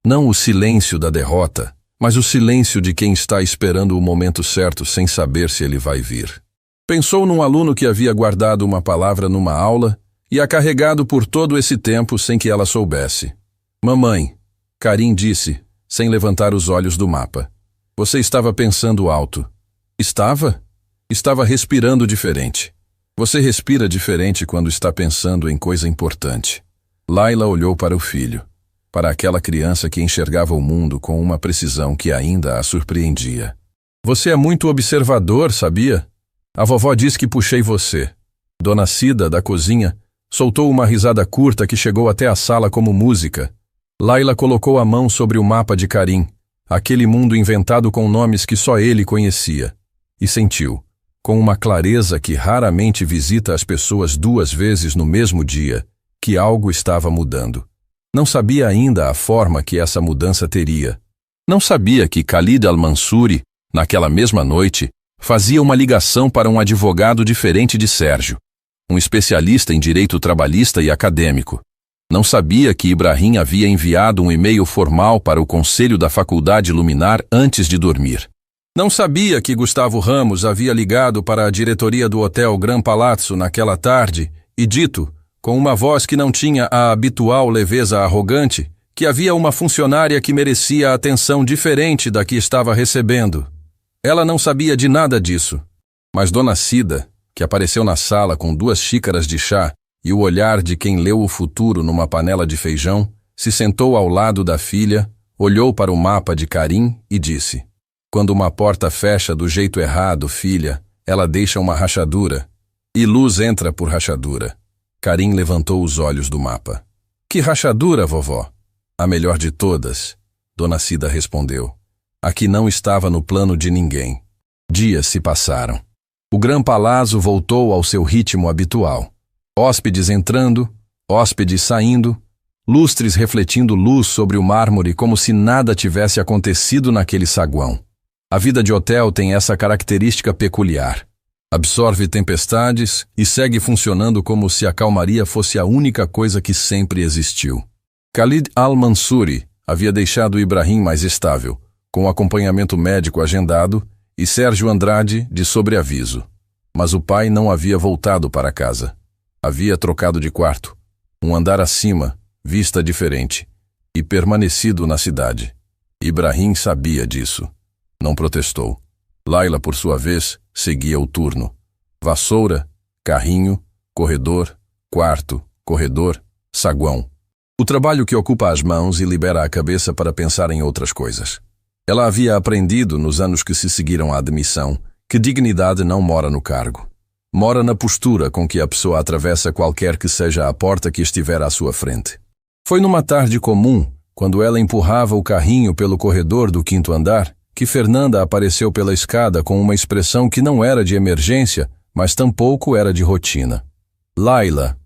Não o silêncio da derrota, mas o silêncio de quem está esperando o momento certo sem saber se ele vai vir. Pensou num aluno que havia guardado uma palavra numa aula e a carregado por todo esse tempo sem que ela soubesse. Mamãe, Karim disse, sem levantar os olhos do mapa. Você estava pensando alto. Estava? Estava respirando diferente. Você respira diferente quando está pensando em coisa importante. Laila olhou para o filho, para aquela criança que enxergava o mundo com uma precisão que ainda a surpreendia. Você é muito observador, sabia? A vovó diz que puxei você. Dona Cida, da cozinha, soltou uma risada curta que chegou até a sala como música. Laila colocou a mão sobre o mapa de Karim, aquele mundo inventado com nomes que só ele conhecia, e sentiu, com uma clareza que raramente visita as pessoas 2 vezes no mesmo dia, que algo estava mudando. Não sabia ainda a forma que essa mudança teria. Não sabia que Khalid al-Mansuri, naquela mesma noite, fazia uma ligação para um advogado diferente de Sérgio, um especialista em direito trabalhista e acadêmico. Não sabia que Ibrahim havia enviado um e-mail formal para o conselho da Faculdade Luminar antes de dormir. Não sabia que Gustavo Ramos havia ligado para a diretoria do Hotel Gran Palazzo naquela tarde e dito, com uma voz que não tinha a habitual leveza arrogante, que havia uma funcionária que merecia atenção diferente da que estava recebendo. Ela não sabia de nada disso, mas Dona Cida, que apareceu na sala com 2 xícaras de chá e o olhar de quem leu o futuro numa panela de feijão, se sentou ao lado da filha, olhou para o mapa de Karim e disse: "Quando uma porta fecha do jeito errado, filha, ela deixa uma rachadura, e luz entra por rachadura." Karim levantou os olhos do mapa. "Que rachadura, vovó?" "A melhor de todas," Dona Cida respondeu. "A que não estava no plano de ninguém." Dias se passaram. O Gran Palazzo voltou ao seu ritmo habitual. Hóspedes entrando, hóspedes saindo, lustres refletindo luz sobre o mármore como se nada tivesse acontecido naquele saguão. A vida de hotel tem essa característica peculiar. Absorve tempestades e segue funcionando como se a calmaria fosse a única coisa que sempre existiu. Khalid al-Mansuri havia deixado Ibrahim mais estável, com acompanhamento médico agendado, e Sérgio Andrade de sobreaviso. Mas o pai não havia voltado para casa. Havia trocado de quarto, um andar acima, vista diferente, e permanecido na cidade. Ibrahim sabia disso. Não protestou. Laila, por sua vez, seguia o turno. Vassoura, carrinho, corredor, quarto, corredor, saguão. O trabalho que ocupa as mãos e libera a cabeça para pensar em outras coisas. Ela havia aprendido, nos anos que se seguiram à admissão, que dignidade não mora no cargo. Mora na postura com que a pessoa atravessa qualquer que seja a porta que estiver à sua frente. Foi numa tarde comum, quando ela empurrava o carrinho pelo corredor do 5º andar, que Fernanda apareceu pela escada com uma expressão que não era de emergência, mas tampouco era de rotina. "Laila,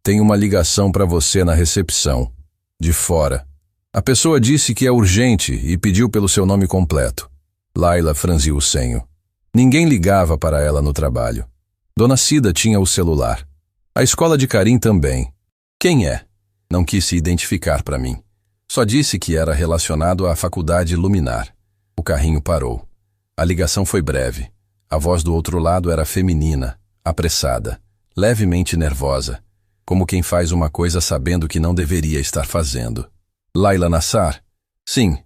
tem uma ligação para você na recepção. De fora." A pessoa disse que é urgente e pediu pelo seu nome completo. Laila franziu o senho. Ninguém ligava para ela no trabalho. Dona Cida tinha o celular. A escola de Karim também. "Quem é?" Não quis se identificar para mim. Só disse que era relacionado à Faculdade Luminar. O carrinho parou. A ligação foi breve. A voz do outro lado era feminina, apressada, levemente nervosa, como quem faz uma coisa sabendo que não deveria estar fazendo. "Laila Nassar?" "Sim.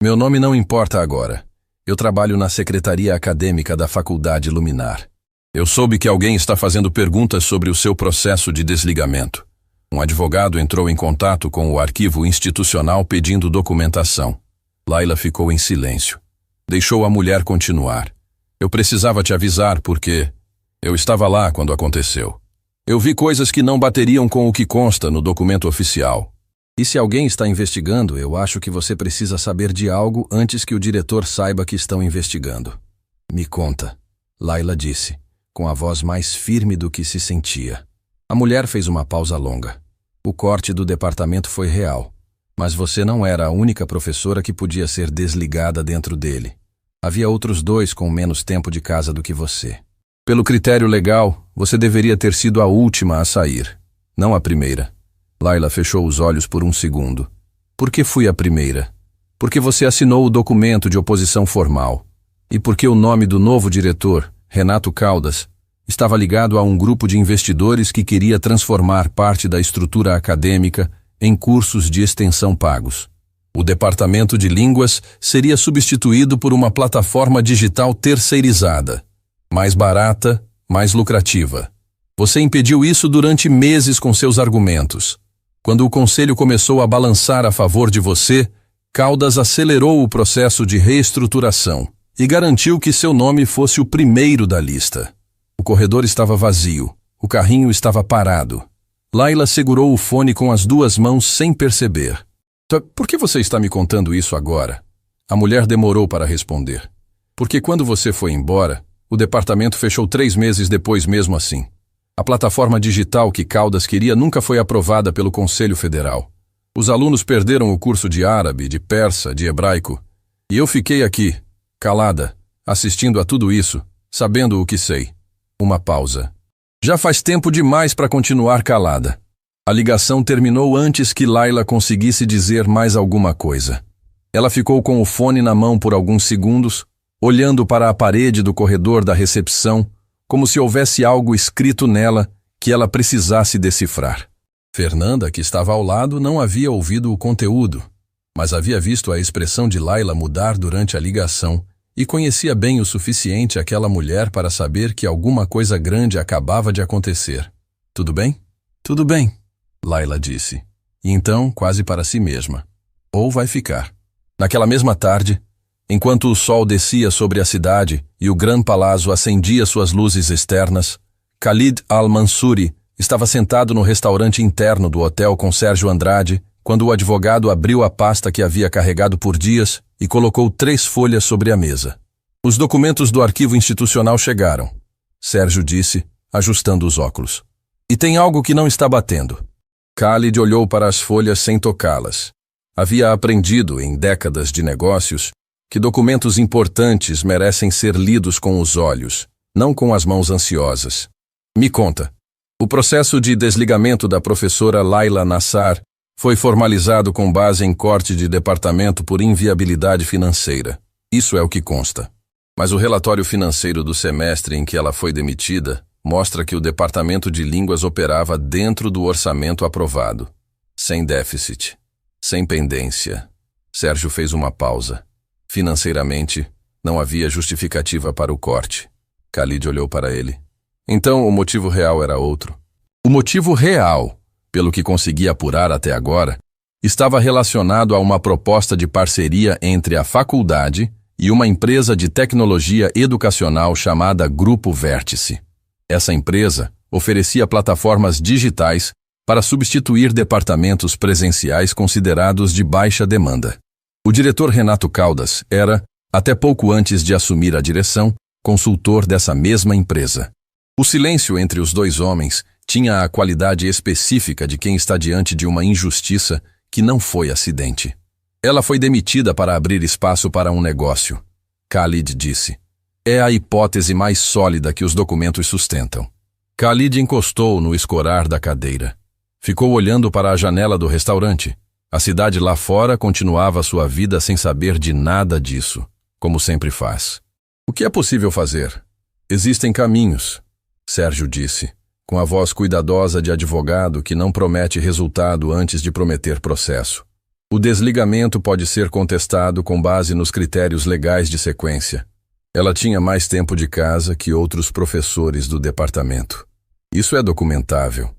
Meu nome não importa agora. Eu trabalho na secretaria acadêmica da Faculdade Luminar. Eu soube que alguém está fazendo perguntas sobre o seu processo de desligamento. Um advogado entrou em contato com o arquivo institucional pedindo documentação." Laila ficou em silêncio. Deixou a mulher continuar. "Eu precisava te avisar porque eu estava lá quando aconteceu. Eu vi coisas que não bateriam com o que consta no documento oficial. E se alguém está investigando, eu acho que você precisa saber de algo antes que o diretor saiba que estão investigando." "Me conta," Laila disse, com a voz mais firme do que se sentia. A mulher fez uma pausa longa. "O corte do departamento foi real, mas você não era a única professora que podia ser desligada dentro dele. Havia outros 2 com menos tempo de casa do que você. Pelo critério legal, você deveria ter sido a última a sair, não a primeira." Laila fechou os olhos por um segundo. "Por que fui a primeira? Porque você assinou o documento de oposição formal. E porque o nome do novo diretor, Renato Caldas, estava ligado a um grupo de investidores que queria transformar parte da estrutura acadêmica em cursos de extensão pagos. O departamento de línguas seria substituído por uma plataforma digital terceirizada, mais barata, mais lucrativa. Você impediu isso durante meses com seus argumentos. Quando o conselho começou a balançar a favor de você, Caldas acelerou o processo de reestruturação e garantiu que seu nome fosse o primeiro da lista. O corredor estava vazio, o carrinho estava parado. Laila segurou o fone com as duas mãos sem perceber. Por que você está me contando isso agora? A mulher demorou para responder. Porque quando você foi embora, o departamento fechou 3 meses depois mesmo assim. A plataforma digital que Caldas queria nunca foi aprovada pelo Conselho Federal. Os alunos perderam o curso de árabe, de persa, de hebraico. E eu fiquei aqui, calada, assistindo a tudo isso, sabendo o que sei. Uma pausa. Já faz tempo demais para continuar calada. A ligação terminou antes que Laila conseguisse dizer mais alguma coisa. Ela ficou com o fone na mão por alguns segundos, olhando para a parede do corredor da recepção, como se houvesse algo escrito nela que ela precisasse decifrar. Fernanda, que estava ao lado, não havia ouvido o conteúdo, mas havia visto a expressão de Laila mudar durante a ligação e conhecia bem o suficiente aquela mulher para saber que alguma coisa grande acabava de acontecer. Tudo bem? Tudo bem, Laila disse. E então, quase para si mesma. Ou vai ficar. Naquela mesma tarde, enquanto o sol descia sobre a cidade e o Gran Palazzo acendia suas luzes externas, Khalid Al-Mansouri estava sentado no restaurante interno do hotel com Sérgio Andrade quando o advogado abriu a pasta que havia carregado por dias e colocou 3 folhas sobre a mesa. Os documentos do arquivo institucional chegaram, Sérgio disse, ajustando os óculos. E tem algo que não está batendo. Khalid olhou para as folhas sem tocá-las. Havia aprendido, em décadas de negócios, que documentos importantes merecem ser lidos com os olhos, não com as mãos ansiosas. Me conta. O processo de desligamento da professora Laila Nassar foi formalizado com base em corte de departamento por inviabilidade financeira. Isso é o que consta. Mas o relatório financeiro do semestre em que ela foi demitida mostra que o departamento de línguas operava dentro do orçamento aprovado. Sem déficit. Sem pendência. Sérgio fez uma pausa. Financeiramente, não havia justificativa para o corte. Khalid olhou para ele. Então, o motivo real era outro. O motivo real, pelo que consegui apurar até agora, estava relacionado a uma proposta de parceria entre a faculdade e uma empresa de tecnologia educacional chamada Grupo Vértice. Essa empresa oferecia plataformas digitais para substituir departamentos presenciais considerados de baixa demanda. O diretor Renato Caldas era, até pouco antes de assumir a direção, consultor dessa mesma empresa. O silêncio entre os dois homens tinha a qualidade específica de quem está diante de uma injustiça que não foi acidente. Ela foi demitida para abrir espaço para um negócio. Khalid disse. É a hipótese mais sólida que os documentos sustentam. Khalid encostou no escorar da cadeira. Ficou olhando para a janela do restaurante. A cidade lá fora continuava sua vida sem saber de nada disso, como sempre faz. O que é possível fazer? Existem caminhos, Sérgio disse, com a voz cuidadosa de advogado que não promete resultado antes de prometer processo. O desligamento pode ser contestado com base nos critérios legais de sequência. Ela tinha mais tempo de casa que outros professores do departamento. Isso é documentável.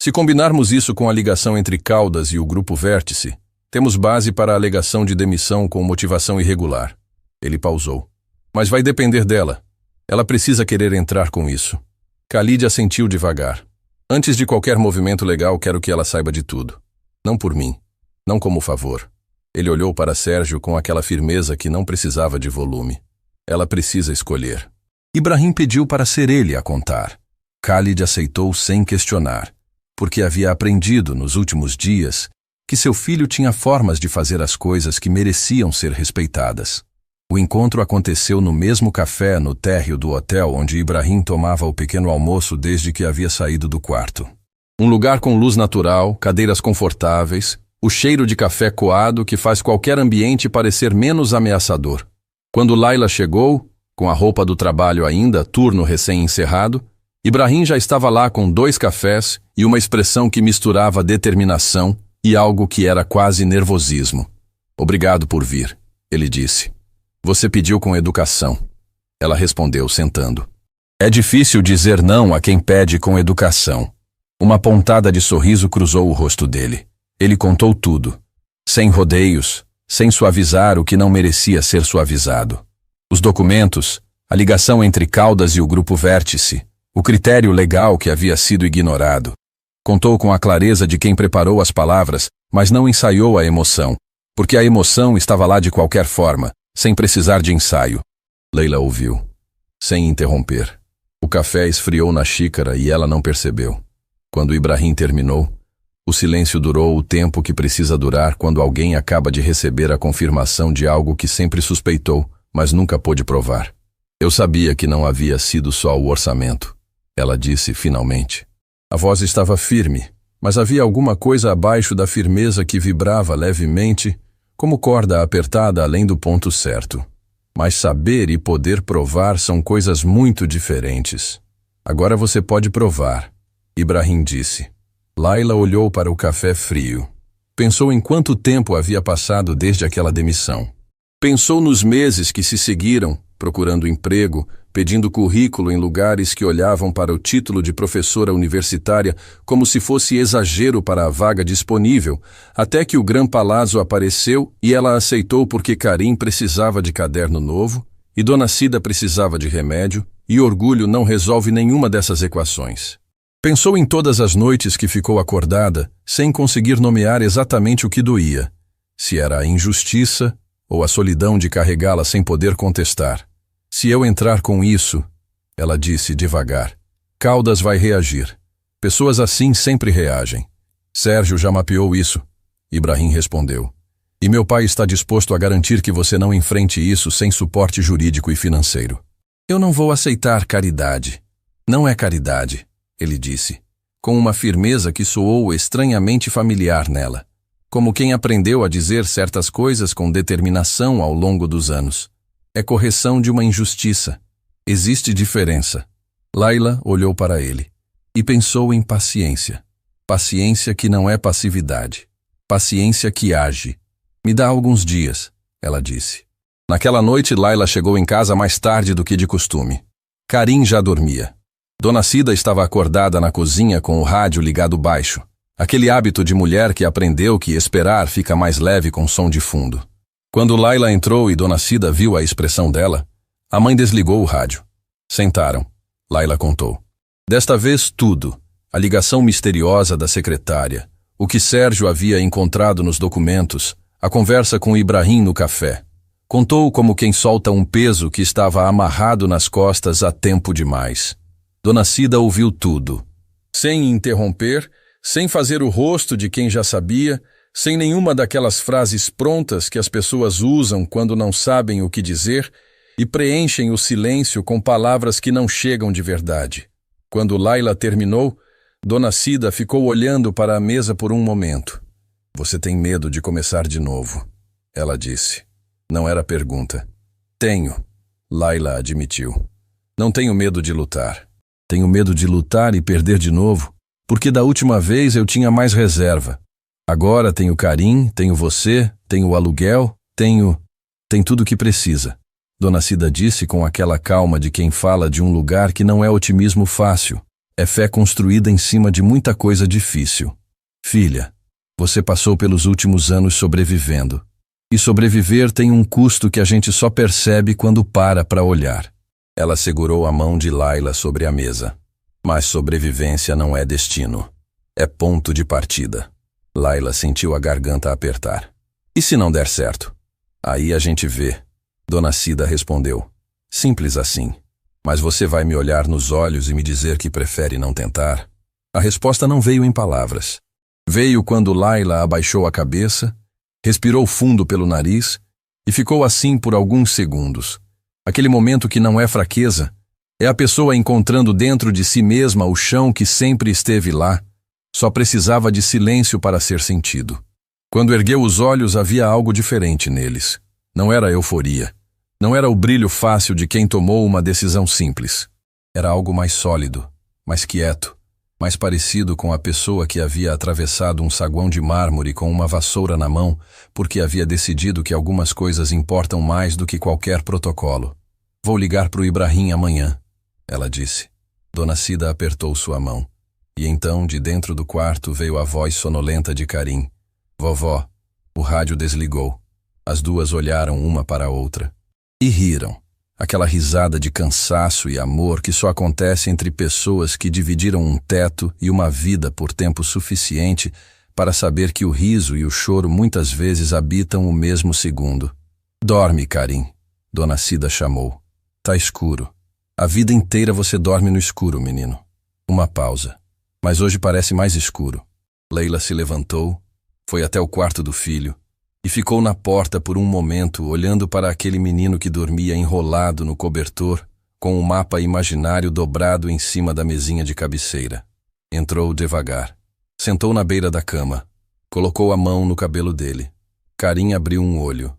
Se combinarmos isso com a ligação entre Caldas e o Grupo Vértice, temos base para a alegação de demissão com motivação irregular. Ele pausou. Mas vai depender dela. Ela precisa querer entrar com isso. Khalid assentiu devagar. Antes de qualquer movimento legal, quero que ela saiba de tudo. Não por mim. Não como favor. Ele olhou para Sérgio com aquela firmeza que não precisava de volume. Ela precisa escolher. Ibrahim pediu para ser ele a contar. Khalid aceitou sem questionar, porque havia aprendido nos últimos dias que seu filho tinha formas de fazer as coisas que mereciam ser respeitadas. O encontro aconteceu no mesmo café no térreo do hotel onde Ibrahim tomava o pequeno almoço desde que havia saído do quarto. Um lugar com luz natural, cadeiras confortáveis, o cheiro de café coado que faz qualquer ambiente parecer menos ameaçador. Quando Laila chegou, com a roupa do trabalho ainda, turno recém-encerrado, Ibrahim já estava lá com 2 cafés e uma expressão que misturava determinação e algo que era quase nervosismo. Obrigado por vir, ele disse. Você pediu com educação. Ela respondeu sentando. É difícil dizer não a quem pede com educação. Uma pontada de sorriso cruzou o rosto dele. Ele contou tudo, sem rodeios, sem suavizar o que não merecia ser suavizado. Os documentos, a ligação entre Caldas e o Grupo Vértice, o critério legal que havia sido ignorado. Contou com a clareza de quem preparou as palavras, mas não ensaiou a emoção, porque a emoção estava lá de qualquer forma, sem precisar de ensaio. Leila ouviu, sem interromper. O café esfriou na xícara e ela não percebeu. Quando Ibrahim terminou, o silêncio durou o tempo que precisa durar quando alguém acaba de receber a confirmação de algo que sempre suspeitou, mas nunca pôde provar. Eu sabia que não havia sido só o orçamento, ela disse finalmente. A voz estava firme, mas havia alguma coisa abaixo da firmeza que vibrava levemente, como corda apertada além do ponto certo. Mas saber e poder provar são coisas muito diferentes. Agora você pode provar, Ibrahim disse. Laila olhou para o café frio. Pensou em quanto tempo havia passado desde aquela demissão. Pensou nos meses que se seguiram, procurando emprego, pedindo currículo em lugares que olhavam para o título de professora universitária como se fosse exagero para a vaga disponível, até que o Gran Palazzo apareceu e ela aceitou porque Karim precisava de caderno novo e Dona Cida precisava de remédio e orgulho não resolve nenhuma dessas equações. Pensou em todas as noites que ficou acordada sem conseguir nomear exatamente o que doía, se era a injustiça ou a solidão de carregá-la sem poder contestar. Se eu entrar com isso, ela disse devagar, Caldas vai reagir. Pessoas assim sempre reagem. Sérgio já mapeou isso, Ibrahim respondeu. E meu pai está disposto a garantir que você não enfrente isso sem suporte jurídico e financeiro. Eu não vou aceitar caridade. Não é caridade, ele disse, com uma firmeza que soou estranhamente familiar nela, como quem aprendeu a dizer certas coisas com determinação ao longo dos anos. É correção de uma injustiça. Existe diferença. Laila olhou para ele e pensou em paciência. Paciência que não é passividade. Paciência que age. Me dá alguns dias, ela disse. Naquela noite, Laila chegou em casa mais tarde do que de costume. Karim já dormia. Dona Cida estava acordada na cozinha com o rádio ligado baixo. Aquele hábito de mulher que aprendeu que esperar fica mais leve com som de fundo. Quando Laila entrou e Dona Cida viu a expressão dela, a mãe desligou o rádio. Sentaram. Laila contou. Desta vez tudo. A ligação misteriosa da secretária, o que Sérgio havia encontrado nos documentos, a conversa com Ibrahim no café. Contou como quem solta um peso que estava amarrado nas costas há tempo demais. Dona Cida ouviu tudo. Sem interromper, sem fazer o rosto de quem já sabia, sem nenhuma daquelas frases prontas que as pessoas usam quando não sabem o que dizer e preenchem o silêncio com palavras que não chegam de verdade. Quando Laila terminou, Dona Cida ficou olhando para a mesa por um momento. Você tem medo de começar de novo, ela disse. Não era pergunta. Tenho, Laila admitiu. Não tenho medo de lutar. Tenho medo de lutar e perder de novo, porque da última vez eu tinha mais reserva. Agora tenho Karim, tenho você, tenho o aluguel, tem tudo o que precisa. Dona Cida disse com aquela calma de quem fala de um lugar que não é otimismo fácil. É fé construída em cima de muita coisa difícil. Filha, você passou pelos últimos anos sobrevivendo. E sobreviver tem um custo que a gente só percebe quando para olhar. Ela segurou a mão de Laila sobre a mesa. Mas sobrevivência não é destino. É ponto de partida. Laila sentiu a garganta apertar. E se não der certo? Aí a gente vê. Dona Cida respondeu. Simples assim. Mas você vai me olhar nos olhos e me dizer que prefere não tentar? A resposta não veio em palavras. Veio quando Laila abaixou a cabeça, respirou fundo pelo nariz e ficou assim por alguns segundos. Aquele momento que não é fraqueza, é a pessoa encontrando dentro de si mesma o chão que sempre esteve lá, só precisava de silêncio para ser sentido. Quando ergueu os olhos havia algo diferente neles. Não era euforia. Não era o brilho fácil de quem tomou uma decisão simples. Era algo mais sólido, mais quieto, mais parecido com a pessoa que havia atravessado um saguão de mármore com uma vassoura na mão porque havia decidido que algumas coisas importam mais do que qualquer protocolo. Vou ligar para o Ibrahim amanhã. ela disse. Dona Cida apertou sua mão. E então, de dentro do quarto, veio a voz sonolenta de Karim. Vovó. O rádio desligou. As duas olharam uma para a outra. E riram. Aquela risada de cansaço e amor que só acontece entre pessoas que dividiram um teto e uma vida por tempo suficiente para saber que o riso e o choro muitas vezes habitam o mesmo segundo. Dorme, Karim, Dona Cida chamou. Tá escuro. A vida inteira você dorme no escuro, menino. Uma pausa. Mas hoje parece mais escuro. Leila se levantou, foi até o quarto do filho e ficou na porta por um momento olhando para aquele menino que dormia enrolado no cobertor com um mapa imaginário dobrado em cima da mesinha de cabeceira. Entrou devagar. Sentou na beira da cama. Colocou a mão no cabelo dele. Karim abriu um olho.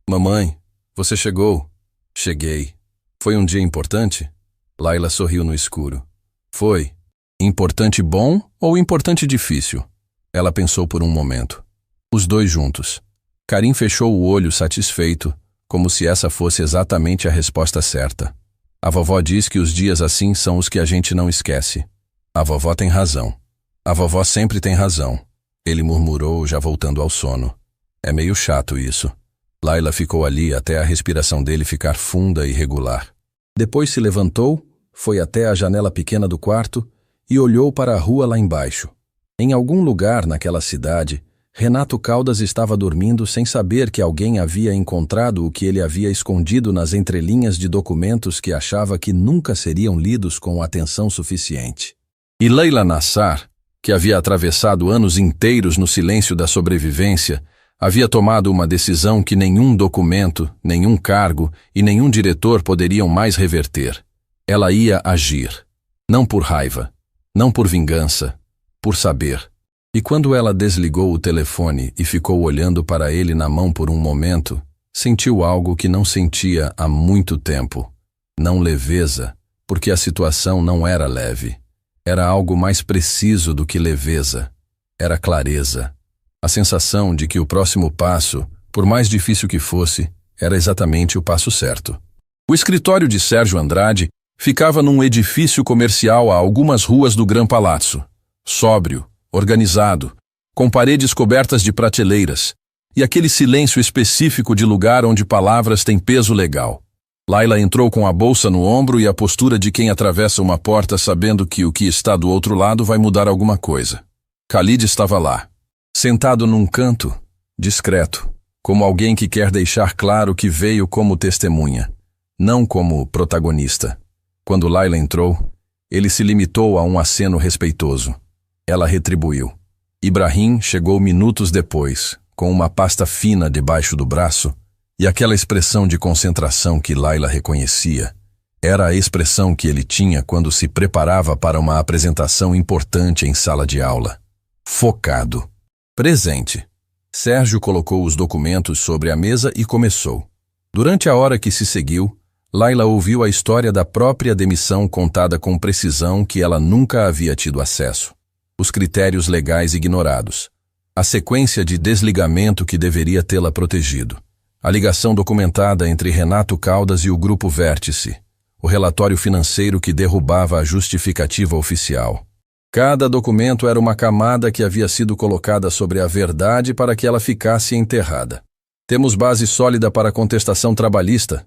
Mamãe, você chegou? Cheguei. Foi um dia importante? Laila sorriu no escuro. Foi. Importante bom ou importante difícil? Ela pensou por um momento. Os dois juntos. Karim fechou o olho satisfeito, como se essa fosse exatamente a resposta certa. A vovó diz que os dias assim são os que a gente não esquece. A vovó tem razão. A vovó sempre tem razão. Ele murmurou, já voltando ao sono. É meio chato isso. Laila ficou ali até a respiração dele ficar funda e regular. Depois se levantou, foi até a janela pequena do quarto e olhou para a rua lá embaixo. Em algum lugar naquela cidade, Renato Caldas estava dormindo sem saber que alguém havia encontrado o que ele havia escondido nas entrelinhas de documentos que achava que nunca seriam lidos com atenção suficiente. E Leila Nassar, que havia atravessado anos inteiros no silêncio da sobrevivência, havia tomado uma decisão que nenhum documento, nenhum cargo e nenhum diretor poderiam mais reverter. Ela ia agir. Não por raiva, não por vingança, por saber. E quando ela desligou o telefone e ficou olhando para ele na mão por um momento, sentiu algo que não sentia há muito tempo. Não leveza, porque a situação não era leve. Era algo mais preciso do que leveza. Era clareza. A sensação de que o próximo passo, por mais difícil que fosse, era exatamente o passo certo. O escritório de Sérgio Andrade ficava num edifício comercial a algumas ruas do Gran Palazzo. Sóbrio, organizado, com paredes cobertas de prateleiras, e aquele silêncio específico de lugar onde palavras têm peso legal. Laila entrou com a bolsa no ombro e a postura de quem atravessa uma porta sabendo que o que está do outro lado vai mudar alguma coisa. Khalid estava lá, sentado num canto, discreto, como alguém que quer deixar claro que veio como testemunha, não como protagonista. Quando Laila entrou, ele se limitou a um aceno respeitoso. Ela retribuiu. Ibrahim chegou minutos depois, com uma pasta fina debaixo do braço, e aquela expressão de concentração que Laila reconhecia era a expressão que ele tinha quando se preparava para uma apresentação importante em sala de aula. Focado. Presente. Sérgio colocou os documentos sobre a mesa e começou. Durante a hora que se seguiu, Laila ouviu a história da própria demissão contada com precisão que ela nunca havia tido acesso. Os critérios legais ignorados. A sequência de desligamento que deveria tê-la protegido. A ligação documentada entre Renato Caldas e o Grupo Vértice. O relatório financeiro que derrubava a justificativa oficial. Cada documento era uma camada que havia sido colocada sobre a verdade para que ela ficasse enterrada. Temos base sólida para a contestação trabalhista,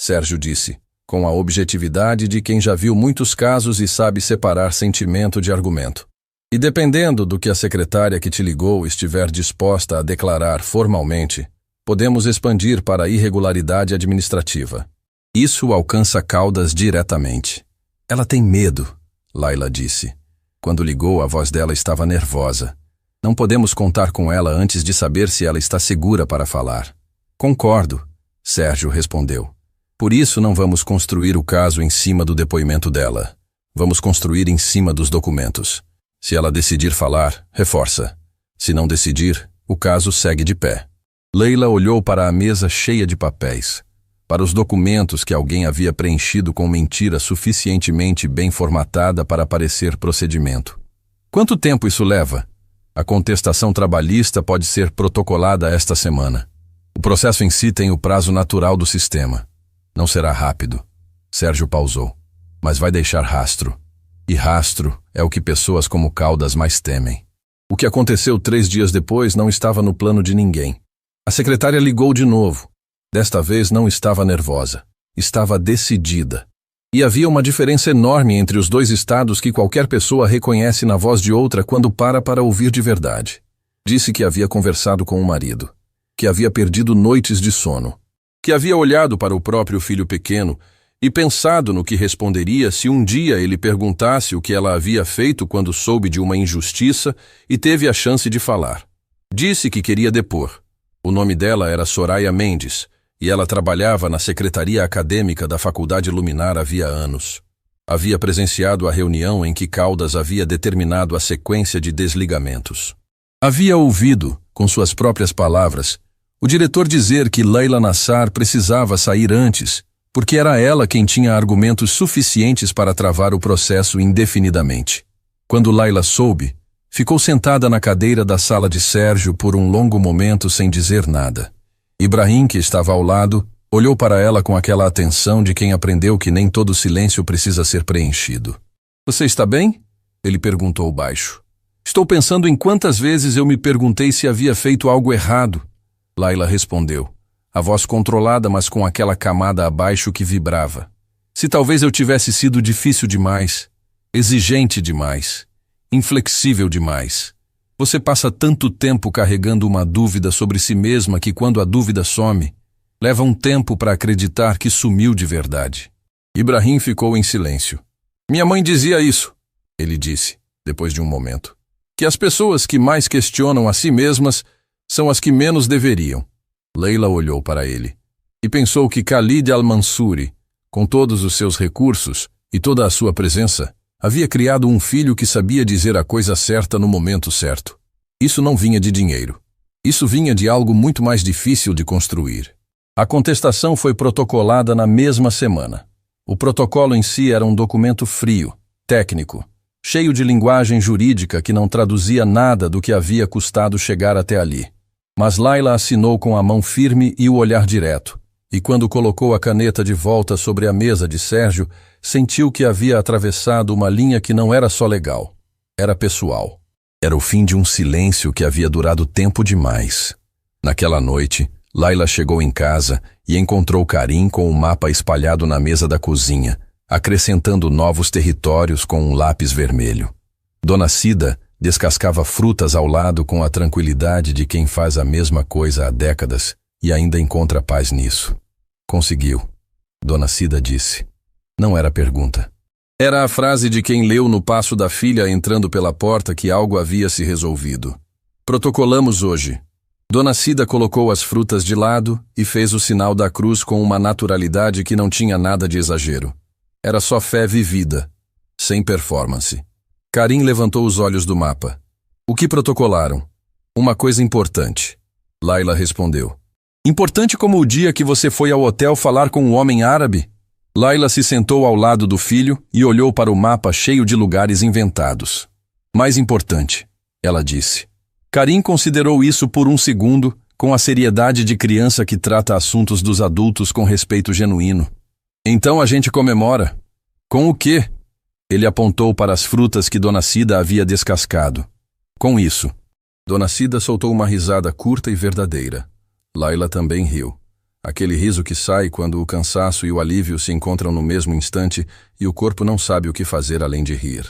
Sérgio disse, com a objetividade de quem já viu muitos casos e sabe separar sentimento de argumento. E dependendo do que a secretária que te ligou estiver disposta a declarar formalmente, podemos expandir para a irregularidade administrativa. Isso alcança Caldas diretamente. Ela tem medo, Laila disse. Quando ligou, a voz dela estava nervosa. Não podemos contar com ela antes de saber se ela está segura para falar. Concordo, Sérgio respondeu. Por isso não vamos construir o caso em cima do depoimento dela. Vamos construir em cima dos documentos. Se ela decidir falar, reforça. Se não decidir, o caso segue de pé. Leila olhou para a mesa cheia de papéis, para os documentos que alguém havia preenchido com mentira suficientemente bem formatada para parecer procedimento. Quanto tempo isso leva? A contestação trabalhista pode ser protocolada esta semana. O processo em si tem o prazo natural do sistema. Não será rápido. Sérgio pausou. mas vai deixar rastro. E rastro é o que pessoas como Caldas mais temem. O que aconteceu 3 dias depois não estava no plano de ninguém. A secretária ligou de novo. Desta vez não estava nervosa. Estava decidida. E havia uma diferença enorme entre os 2 estados que qualquer pessoa reconhece na voz de outra quando para ouvir de verdade. Disse que havia conversado com o marido, que havia perdido noites de sono, que havia olhado para o próprio filho pequeno e pensado no que responderia se um dia ele perguntasse o que ela havia feito quando soube de uma injustiça e teve a chance de falar. Disse que queria depor. O nome dela era Soraya Mendes, e ela trabalhava na secretaria acadêmica da Faculdade Luminar havia anos. Havia presenciado a reunião em que Caldas havia determinado a sequência de desligamentos. Havia ouvido, com suas próprias palavras, o diretor dizer que Leila Nassar precisava sair antes, porque era ela quem tinha argumentos suficientes para travar o processo indefinidamente. Quando Laila soube, ficou sentada na cadeira da sala de Sérgio por um longo momento sem dizer nada. Ibrahim, que estava ao lado, olhou para ela com aquela atenção de quem aprendeu que nem todo silêncio precisa ser preenchido. "Você está bem?" ele perguntou baixo. "Estou pensando em quantas vezes eu me perguntei se havia feito algo errado." Laila respondeu, a voz controlada, mas com aquela camada abaixo que vibrava. "Se talvez eu tivesse sido difícil demais, exigente demais, inflexível demais. Você passa tanto tempo carregando uma dúvida sobre si mesma que quando a dúvida some, leva um tempo para acreditar que sumiu de verdade." Ibrahim ficou em silêncio. "Minha mãe dizia isso", ele disse, depois de um momento, "que as pessoas que mais questionam a si mesmas são as que menos deveriam." Leila olhou para ele e pensou que Khalid al-Mansouri, com todos os seus recursos e toda a sua presença, havia criado um filho que sabia dizer a coisa certa no momento certo. Isso não vinha de dinheiro. Isso vinha de algo muito mais difícil de construir. A contestação foi protocolada na mesma semana. O protocolo em si era um documento frio, técnico, cheio de linguagem jurídica que não traduzia nada do que havia custado chegar até ali. Mas Laila assinou com a mão firme e o olhar direto, e quando colocou a caneta de volta sobre a mesa de Sérgio, sentiu que havia atravessado uma linha que não era só legal, era pessoal. Era o fim de um silêncio que havia durado tempo demais. Naquela noite, Laila chegou em casa e encontrou Karim com um mapa espalhado na mesa da cozinha, acrescentando novos territórios com um lápis vermelho. Dona Cida descascava frutas ao lado com a tranquilidade de quem faz a mesma coisa há décadas e ainda encontra paz nisso. "Conseguiu", Dona Cida disse. Não era pergunta. Era a frase de quem leu no passo da filha entrando pela porta que algo havia se resolvido. "Protocolamos hoje." Dona Cida colocou as frutas de lado e fez o sinal da cruz com uma naturalidade que não tinha nada de exagero. Era só fé vivida, sem performance. Karim levantou os olhos do mapa. "O que protocolaram?" "Uma coisa importante." Laila respondeu. "Importante como o dia que você foi ao hotel falar com um homem árabe?" Laila se sentou ao lado do filho e olhou para o mapa cheio de lugares inventados. "Mais importante", ela disse. Karim considerou isso por um segundo, com a seriedade de criança que trata assuntos dos adultos com respeito genuíno. "Então a gente comemora." "Com o quê?" Ele apontou para as frutas que Dona Cida havia descascado. "Com isso." Dona Cida soltou uma risada curta e verdadeira. Laila também riu. Aquele riso que sai quando o cansaço e o alívio se encontram no mesmo instante e o corpo não sabe o que fazer além de rir.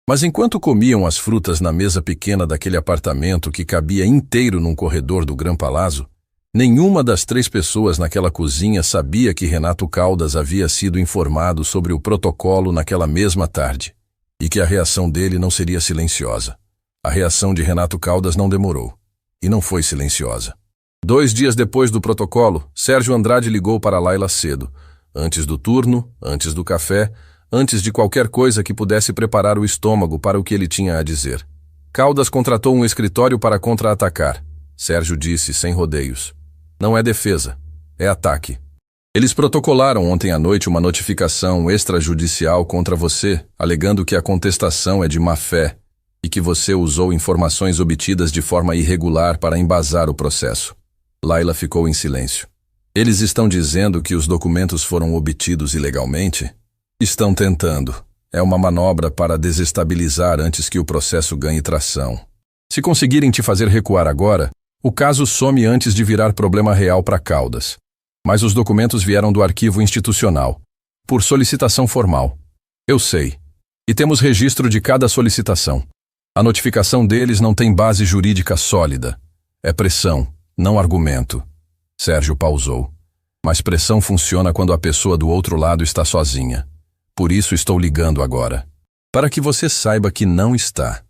Mas enquanto comiam as frutas na mesa pequena daquele apartamento que cabia inteiro num corredor do Gran Palazzo, nenhuma das 3 pessoas naquela cozinha sabia que Renato Caldas havia sido informado sobre o protocolo naquela mesma tarde, e que a reação dele não seria silenciosa. A reação de Renato Caldas não demorou, e não foi silenciosa. 2 dias depois do protocolo, Sérgio Andrade ligou para Laila cedo, antes do turno, antes do café, antes de qualquer coisa que pudesse preparar o estômago para o que ele tinha a dizer. Caldas contratou um escritório para contra-atacar. Sérgio disse sem rodeios. "Não é defesa, é ataque. Eles protocolaram ontem à noite uma notificação extrajudicial contra você, alegando que a contestação é de má-fé e que você usou informações obtidas de forma irregular para embasar o processo." Laila ficou em silêncio. "Eles estão dizendo que os documentos foram obtidos ilegalmente?" Estão tentando. É uma manobra para desestabilizar antes que o processo ganhe tração. Se conseguirem te fazer recuar agora, o caso some antes de virar problema real para Caldas. Mas os documentos vieram do arquivo institucional, por solicitação formal. Eu sei. E temos registro de cada solicitação. A notificação deles não tem base jurídica sólida. É pressão, não argumento. Sérgio pausou. Mas pressão funciona quando a pessoa do outro lado está sozinha. Por isso estou ligando agora. Para que você saiba que não está.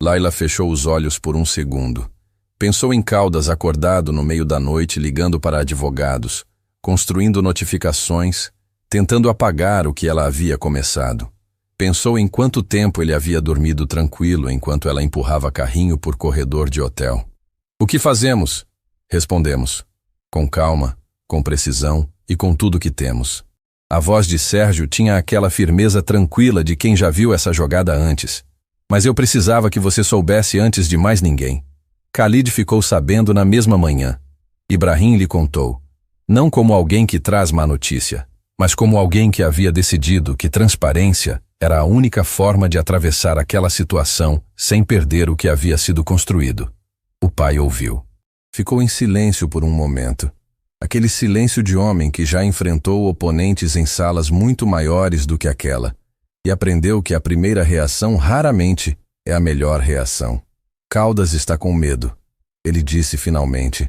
Laila fechou os olhos por um segundo. Pensou em Caldas acordado no meio da noite ligando para advogados, construindo notificações, tentando apagar o que ela havia começado. Pensou em quanto tempo ele havia dormido tranquilo enquanto ela empurrava carrinho por corredor de hotel. O que fazemos? Respondemos. Com calma, com precisão e com tudo que temos. A voz de Sérgio tinha aquela firmeza tranquila de quem já viu essa jogada antes. Mas eu precisava que você soubesse antes de mais ninguém. Khalid ficou sabendo na mesma manhã. Ibrahim lhe contou. Não como alguém que traz má notícia, mas como alguém que havia decidido que transparência era a única forma de atravessar aquela situação sem perder o que havia sido construído. O pai ouviu. Ficou em silêncio por um momento. Aquele silêncio de homem que já enfrentou oponentes em salas muito maiores do que aquela, e aprendeu que a primeira reação raramente é a melhor reação. Caldas está com medo, ele disse finalmente.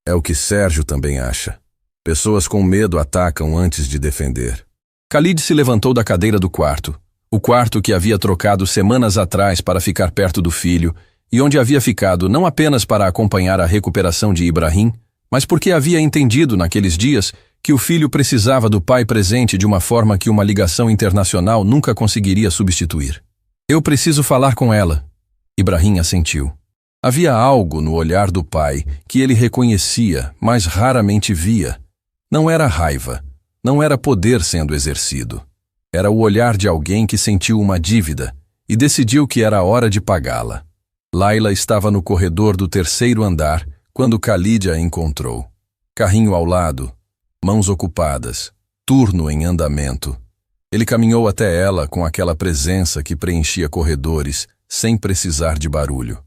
É o que Sérgio também acha. Pessoas com medo atacam antes de defender. Khalid se levantou da cadeira do quarto, o quarto que havia trocado semanas atrás para ficar perto do filho, e onde havia ficado não apenas para acompanhar a recuperação de Ibrahim, mas porque havia entendido naqueles dias que o filho precisava do pai presente de uma forma que uma ligação internacional nunca conseguiria substituir. Eu preciso falar com ela. Ibrahim assentiu. Havia algo no olhar do pai que ele reconhecia, mas raramente via. Não era raiva, não era poder sendo exercido. Era o olhar de alguém que sentiu uma dívida e decidiu que era hora de pagá-la. Laila estava no corredor do terceiro andar quando Khalid a encontrou. Carrinho ao lado, mãos ocupadas, turno em andamento. Ele caminhou até ela com aquela presença que preenchia corredores, sem precisar de barulho.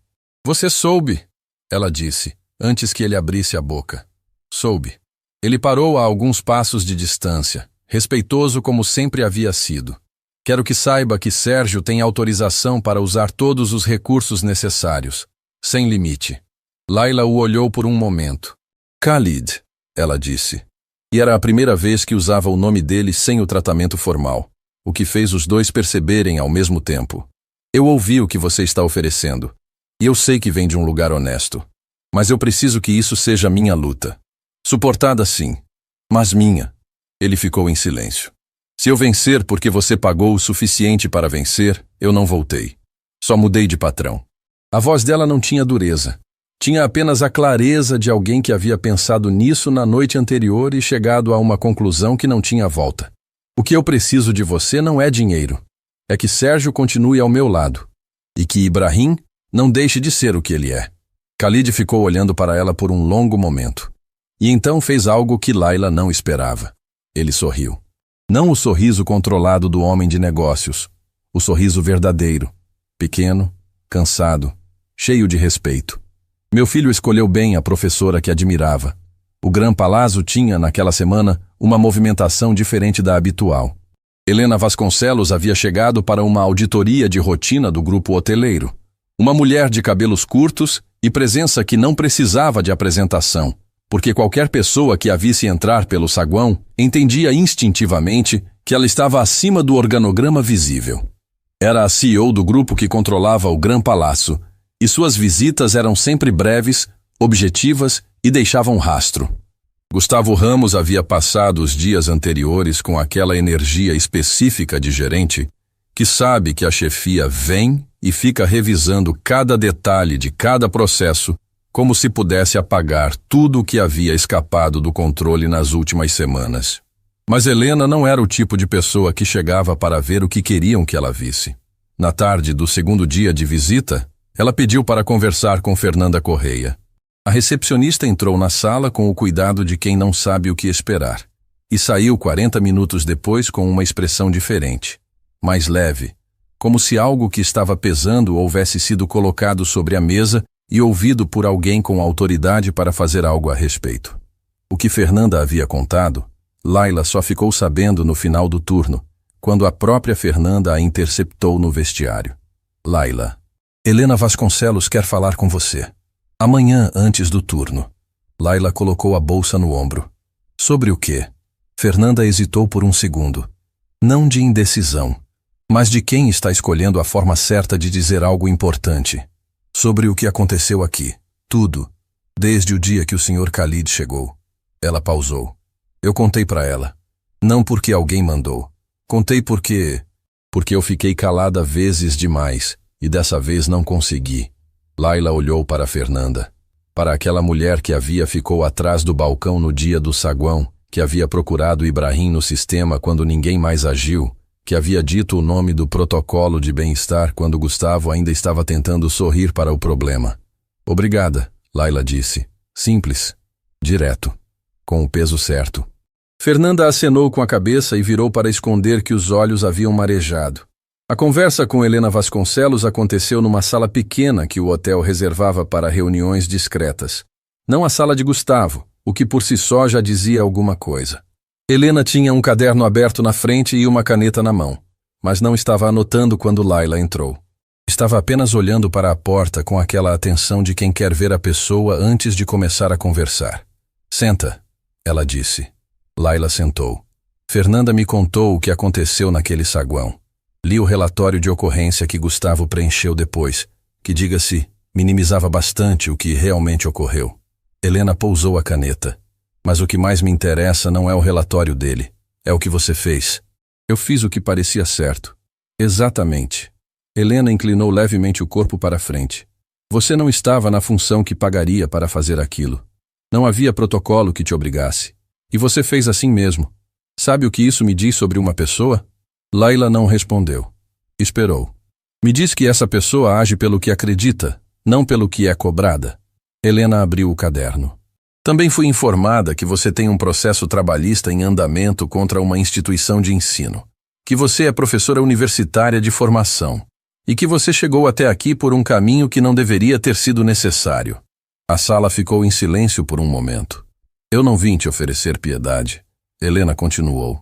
Você soube, ela disse, antes que ele abrisse a boca. Soube. Ele parou a alguns passos de distância, respeitoso como sempre havia sido. Quero que saiba que Sérgio tem autorização para usar todos os recursos necessários, sem limite. Laila o olhou por um momento. Khalid, ela disse. E era a primeira vez que usava o nome dele sem o tratamento formal, o que fez os dois perceberem ao mesmo tempo. Eu ouvi o que você está oferecendo, e eu sei que vem de um lugar honesto, mas eu preciso que isso seja minha luta. Suportada sim, mas minha. Ele ficou em silêncio. Se eu vencer porque você pagou o suficiente para vencer, eu não voltei. Só mudei de patrão. A voz dela não tinha dureza. Tinha apenas a clareza de alguém que havia pensado nisso na noite anterior e chegado a uma conclusão que não tinha volta. O que eu preciso de você não é dinheiro. É que Sérgio continue ao meu lado. E que Ibrahim não deixe de ser o que ele é. Khalid ficou olhando para ela por um longo momento. E então fez algo que Laila não esperava. Ele sorriu. Não o sorriso controlado do homem de negócios. O sorriso verdadeiro. Pequeno, cansado, cheio de respeito. Meu filho escolheu bem a professora que admirava. O Gran Palazzo tinha, naquela semana, uma movimentação diferente da habitual. Helena Vasconcelos havia chegado para uma auditoria de rotina do grupo hoteleiro. Uma mulher de cabelos curtos e presença que não precisava de apresentação, porque qualquer pessoa que a visse entrar pelo saguão entendia instintivamente que ela estava acima do organograma visível. Era a CEO do grupo que controlava o Gran Palazzo, e suas visitas eram sempre breves, objetivas e deixavam rastro. Gustavo Ramos havia passado os dias anteriores com aquela energia específica de gerente que sabe que a chefia vem e fica revisando cada detalhe de cada processo como se pudesse apagar tudo o que havia escapado do controle nas últimas semanas. Mas Helena não era o tipo de pessoa que chegava para ver o que queriam que ela visse. Na tarde do segundo dia de visita, ela pediu para conversar com Fernanda Correia. A recepcionista entrou na sala com o cuidado de quem não sabe o que esperar. e saiu 40 minutos depois com uma expressão diferente, mais leve, como se algo que estava pesando houvesse sido colocado sobre a mesa e ouvido por alguém com autoridade para fazer algo a respeito. O que Fernanda havia contado, Laila só ficou sabendo no final do turno, quando a própria Fernanda a interceptou no vestiário. Laila, Helena Vasconcelos quer falar com você. Amanhã, antes do turno. Laila colocou a bolsa no ombro. Sobre o quê? Fernanda hesitou por um segundo. Não de indecisão, mas de quem está escolhendo a forma certa de dizer algo importante. Sobre o que aconteceu aqui. Tudo. Desde o dia que o Sr. Khalid chegou. Ela pausou. Eu contei para ela. Não porque alguém mandou. Contei porque eu fiquei calada vezes demais, e dessa vez não consegui. Laila olhou para Fernanda. Para aquela mulher que ficou atrás do balcão no dia do saguão, que havia procurado Ibrahim no sistema quando ninguém mais agiu, que havia dito o nome do protocolo de bem-estar quando Gustavo ainda estava tentando sorrir para o problema. Obrigada, Laila disse. Simples. Direto. Com o peso certo. Fernanda acenou com a cabeça e virou para esconder que os olhos haviam marejado. A conversa com Helena Vasconcelos aconteceu numa sala pequena que o hotel reservava para reuniões discretas. Não a sala de Gustavo, o que por si só já dizia alguma coisa. Helena tinha um caderno aberto na frente e uma caneta na mão, mas não estava anotando quando Laila entrou. Estava apenas olhando para a porta com aquela atenção de quem quer ver a pessoa antes de começar a conversar. Senta, ela disse. Laila sentou. Fernanda me contou o que aconteceu naquele saguão. Li o relatório de ocorrência que Gustavo preencheu depois, que, diga-se, minimizava bastante o que realmente ocorreu. Helena pousou a caneta. Mas o que mais me interessa não é o relatório dele. É o que você fez. Eu fiz o que parecia certo. Exatamente. Helena inclinou levemente o corpo para frente. Você não estava na função que pagaria para fazer aquilo. Não havia protocolo que te obrigasse. E você fez assim mesmo. Sabe o que isso me diz sobre uma pessoa? Laila não respondeu. Esperou. Me diz que essa pessoa age pelo que acredita, não pelo que é cobrada. Helena abriu o caderno. Também fui informada que você tem um processo trabalhista em andamento contra uma instituição de ensino, que você é professora universitária de formação e que você chegou até aqui por um caminho que não deveria ter sido necessário. A sala ficou em silêncio por um momento. Eu não vim te oferecer piedade. Helena continuou.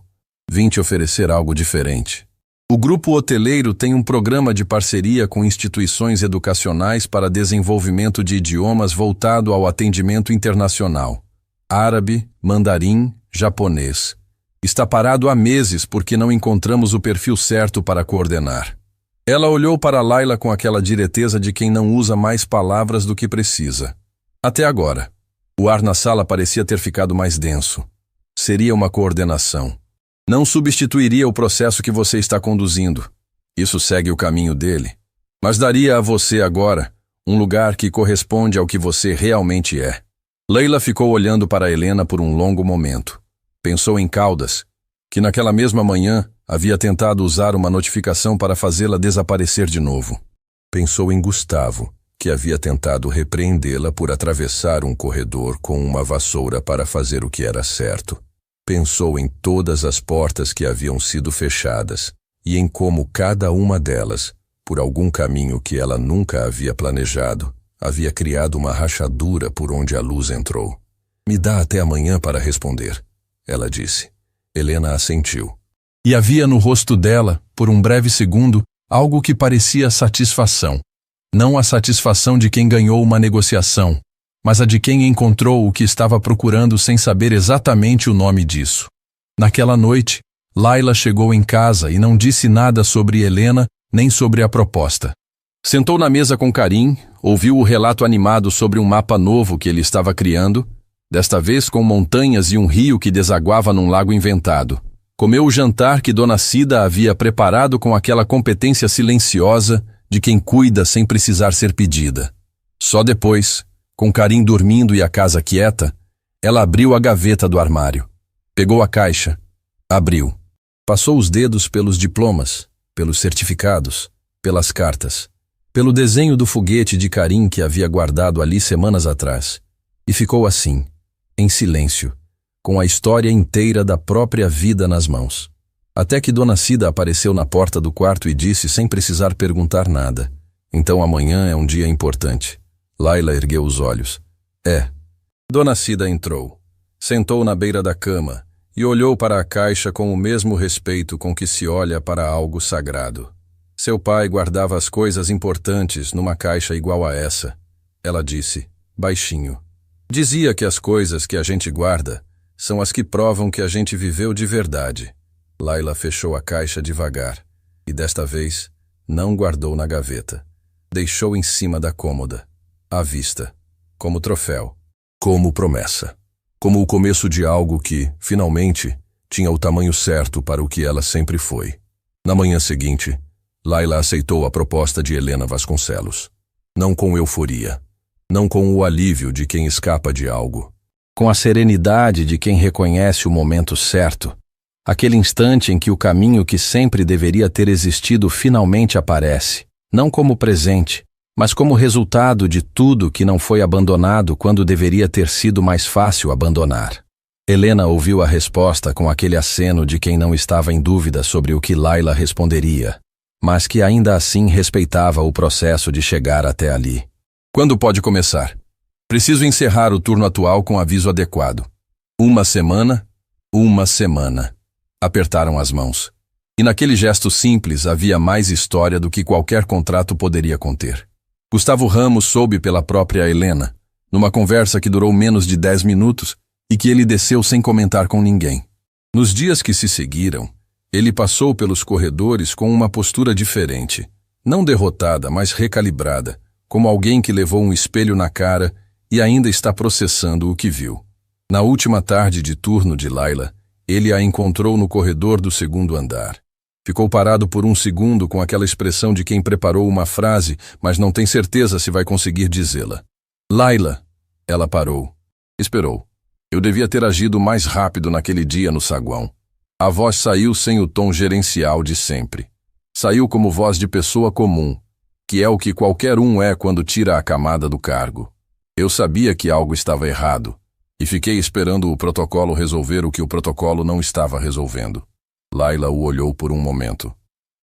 Vim te oferecer algo diferente. O grupo hoteleiro tem um programa de parceria com instituições educacionais para desenvolvimento de idiomas voltado ao atendimento internacional. Árabe, mandarim, japonês. Está parado há meses porque não encontramos o perfil certo para coordenar. Ela olhou para Laila com aquela direteza de quem não usa mais palavras do que precisa. Até agora. O ar na sala parecia ter ficado mais denso. Seria uma coordenação. Não substituiria o processo que você está conduzindo. Isso segue o caminho dele. Mas daria a você agora um lugar que corresponde ao que você realmente é. Leila ficou olhando para Helena por um longo momento. Pensou em Caldas, que naquela mesma manhã havia tentado usar uma notificação para fazê-la desaparecer de novo. Pensou em Gustavo, que havia tentado repreendê-la por atravessar um corredor com uma vassoura para fazer o que era certo. Pensou em todas as portas que haviam sido fechadas e em como cada uma delas, por algum caminho que ela nunca havia planejado, havia criado uma rachadura por onde a luz entrou. Me dá até amanhã para responder, ela disse. Helena assentiu. E havia no rosto dela, por um breve segundo, algo que parecia satisfação. Não a satisfação de quem ganhou uma negociação, mas a de quem encontrou o que estava procurando sem saber exatamente o nome disso. Naquela noite, Laila chegou em casa e não disse nada sobre Helena nem sobre a proposta. Sentou na mesa com Karim, ouviu o relato animado sobre um mapa novo que ele estava criando, desta vez com montanhas e um rio que desaguava num lago inventado. Comeu o jantar que Dona Cida havia preparado com aquela competência silenciosa de quem cuida sem precisar ser pedida. Só depois, com Karim dormindo e a casa quieta, ela abriu a gaveta do armário. Pegou a caixa. Abriu. Passou os dedos pelos diplomas, pelos certificados, pelas cartas, pelo desenho do foguete de Karim que havia guardado ali semanas atrás. E ficou assim, em silêncio, com a história inteira da própria vida nas mãos. Até que Dona Cida apareceu na porta do quarto e disse sem precisar perguntar nada: "Então amanhã é um dia importante." Layla ergueu os olhos. "É." Dona Cida entrou, sentou na beira da cama e olhou para a caixa com o mesmo respeito com que se olha para algo sagrado. Seu pai guardava as coisas importantes numa caixa igual a essa. Ela disse, baixinho. Dizia que as coisas que a gente guarda são as que provam que a gente viveu de verdade. Layla fechou a caixa devagar e, desta vez, não guardou na gaveta. Deixou em cima da cômoda, à vista, como troféu, como promessa, como o começo de algo que, finalmente, tinha o tamanho certo para o que ela sempre foi. Na manhã seguinte, Layla aceitou a proposta de Helena Vasconcelos. Não com euforia, não com o alívio de quem escapa de algo, com a serenidade de quem reconhece o momento certo, aquele instante em que o caminho que sempre deveria ter existido finalmente aparece, não como presente, mas como resultado de tudo que não foi abandonado quando deveria ter sido mais fácil abandonar. Helena ouviu a resposta com aquele aceno de quem não estava em dúvida sobre o que Layla responderia, mas que ainda assim respeitava o processo de chegar até ali. Quando pode começar? Preciso encerrar o turno atual com aviso adequado. 1 semana, 1 semana. Apertaram as mãos. E naquele gesto simples havia mais história do que qualquer contrato poderia conter. Gustavo Ramos soube pela própria Helena, numa conversa que durou menos de 10 minutos e que ele desceu sem comentar com ninguém. Nos dias que se seguiram, ele passou pelos corredores com uma postura diferente, não derrotada, mas recalibrada, como alguém que levou um espelho na cara e ainda está processando o que viu. Na última tarde de turno de Layla, ele a encontrou no corredor do 2º andar. Ficou parado por um segundo com aquela expressão de quem preparou uma frase, mas não tem certeza se vai conseguir dizê-la. Layla. Ela parou. Esperou. Eu devia ter agido mais rápido naquele dia no saguão. A voz saiu sem o tom gerencial de sempre. Saiu como voz de pessoa comum, que é o que qualquer um é quando tira a camada do cargo. Eu sabia que algo estava errado, e fiquei esperando o protocolo resolver o que o protocolo não estava resolvendo. Layla o olhou por um momento.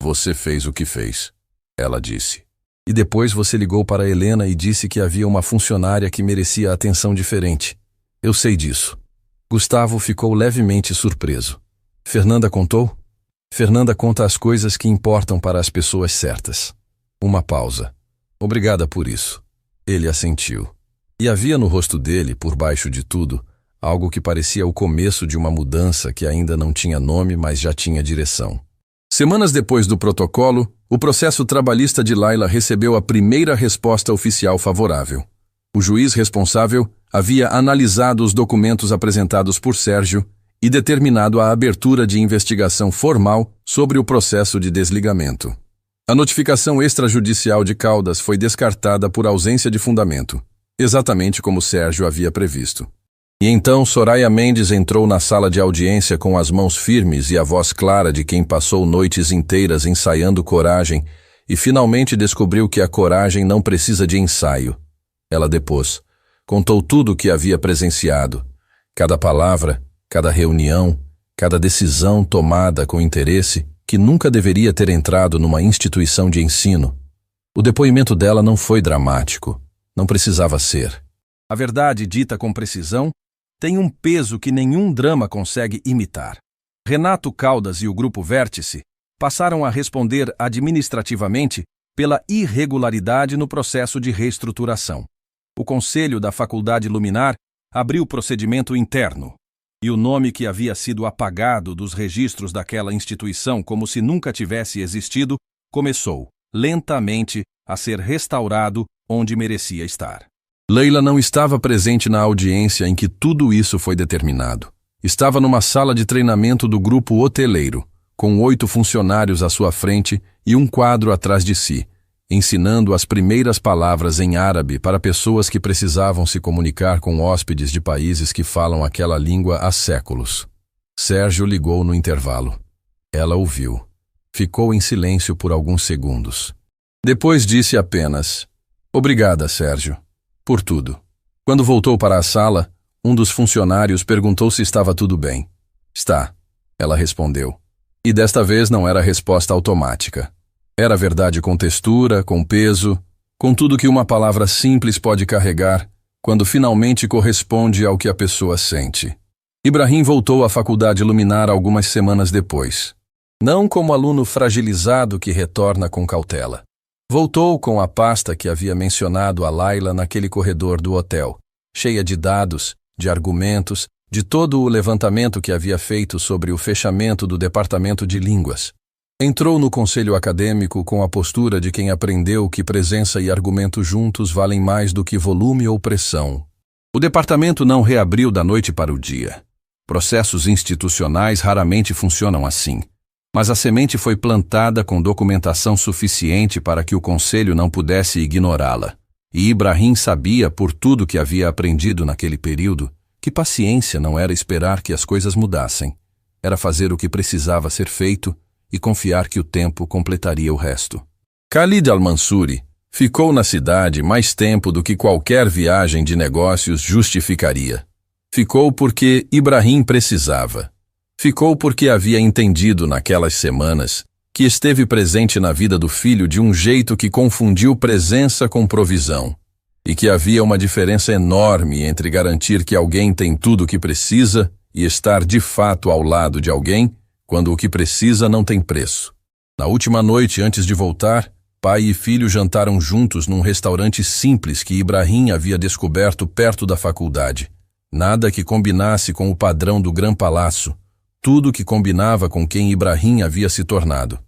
Você fez o que fez, ela disse. E depois você ligou para Helena e disse que havia uma funcionária que merecia atenção diferente. Eu sei disso. Gustavo ficou levemente surpreso. Fernanda contou? Fernanda conta as coisas que importam para as pessoas certas. Uma pausa. Obrigada por isso. Ele assentiu. E havia no rosto dele, por baixo de tudo, algo que parecia o começo de uma mudança que ainda não tinha nome, mas já tinha direção. Semanas depois do protocolo, o processo trabalhista de Layla recebeu a primeira resposta oficial favorável. O juiz responsável havia analisado os documentos apresentados por Sérgio e determinado a abertura de investigação formal sobre o processo de desligamento. A notificação extrajudicial de Caldas foi descartada por ausência de fundamento, exatamente como Sérgio havia previsto. E então Soraya Mendes entrou na sala de audiência com as mãos firmes e a voz clara de quem passou noites inteiras ensaiando coragem e finalmente descobriu que a coragem não precisa de ensaio. Ela depôs, contou tudo o que havia presenciado, cada palavra, cada reunião, cada decisão tomada com interesse que nunca deveria ter entrado numa instituição de ensino. O depoimento dela não foi dramático, não precisava ser. A verdade dita com precisão tem um peso que nenhum drama consegue imitar. Renato Caldas e o Grupo Vértice passaram a responder administrativamente pela irregularidade no processo de reestruturação. O Conselho da Faculdade Luminar abriu procedimento interno, e o nome que havia sido apagado dos registros daquela instituição como se nunca tivesse existido, começou, lentamente, a ser restaurado onde merecia estar. Leila não estava presente na audiência em que tudo isso foi determinado. Estava numa sala de treinamento do grupo hoteleiro, com 8 funcionários à sua frente e um quadro atrás de si, ensinando as primeiras palavras em árabe para pessoas que precisavam se comunicar com hóspedes de países que falam aquela língua há séculos. Sérgio ligou no intervalo. Ela ouviu. Ficou em silêncio por alguns segundos. Depois disse apenas: "Obrigada, Sérgio, por tudo." Quando voltou para a sala, um dos funcionários perguntou se estava tudo bem. Está, ela respondeu. E desta vez não era resposta automática. Era verdade com textura, com peso, com tudo que uma palavra simples pode carregar quando finalmente corresponde ao que a pessoa sente. Ibrahim voltou à faculdade Luminar algumas semanas depois. Não como aluno fragilizado que retorna com cautela. Voltou com a pasta que havia mencionado a Laila naquele corredor do hotel, cheia de dados, de argumentos, de todo o levantamento que havia feito sobre o fechamento do departamento de línguas. Entrou no conselho acadêmico com a postura de quem aprendeu que presença e argumento juntos valem mais do que volume ou pressão. O departamento não reabriu da noite para o dia. Processos institucionais raramente funcionam assim. Mas a semente foi plantada com documentação suficiente para que o conselho não pudesse ignorá-la. E Ibrahim sabia, por tudo que havia aprendido naquele período, que paciência não era esperar que as coisas mudassem. Era fazer o que precisava ser feito e confiar que o tempo completaria o resto. Khalid Al-Mansuri ficou na cidade mais tempo do que qualquer viagem de negócios justificaria. Ficou porque Ibrahim precisava. Ficou porque havia entendido naquelas semanas que esteve presente na vida do filho de um jeito que confundiu presença com provisão, e que havia uma diferença enorme entre garantir que alguém tem tudo o que precisa e estar de fato ao lado de alguém quando o que precisa não tem preço. Na última noite antes de voltar, pai e filho jantaram juntos num restaurante simples que Ibrahim havia descoberto perto da faculdade. Nada que combinasse com o padrão do Gran Palácio, tudo que combinava com quem Ibrahim havia se tornado.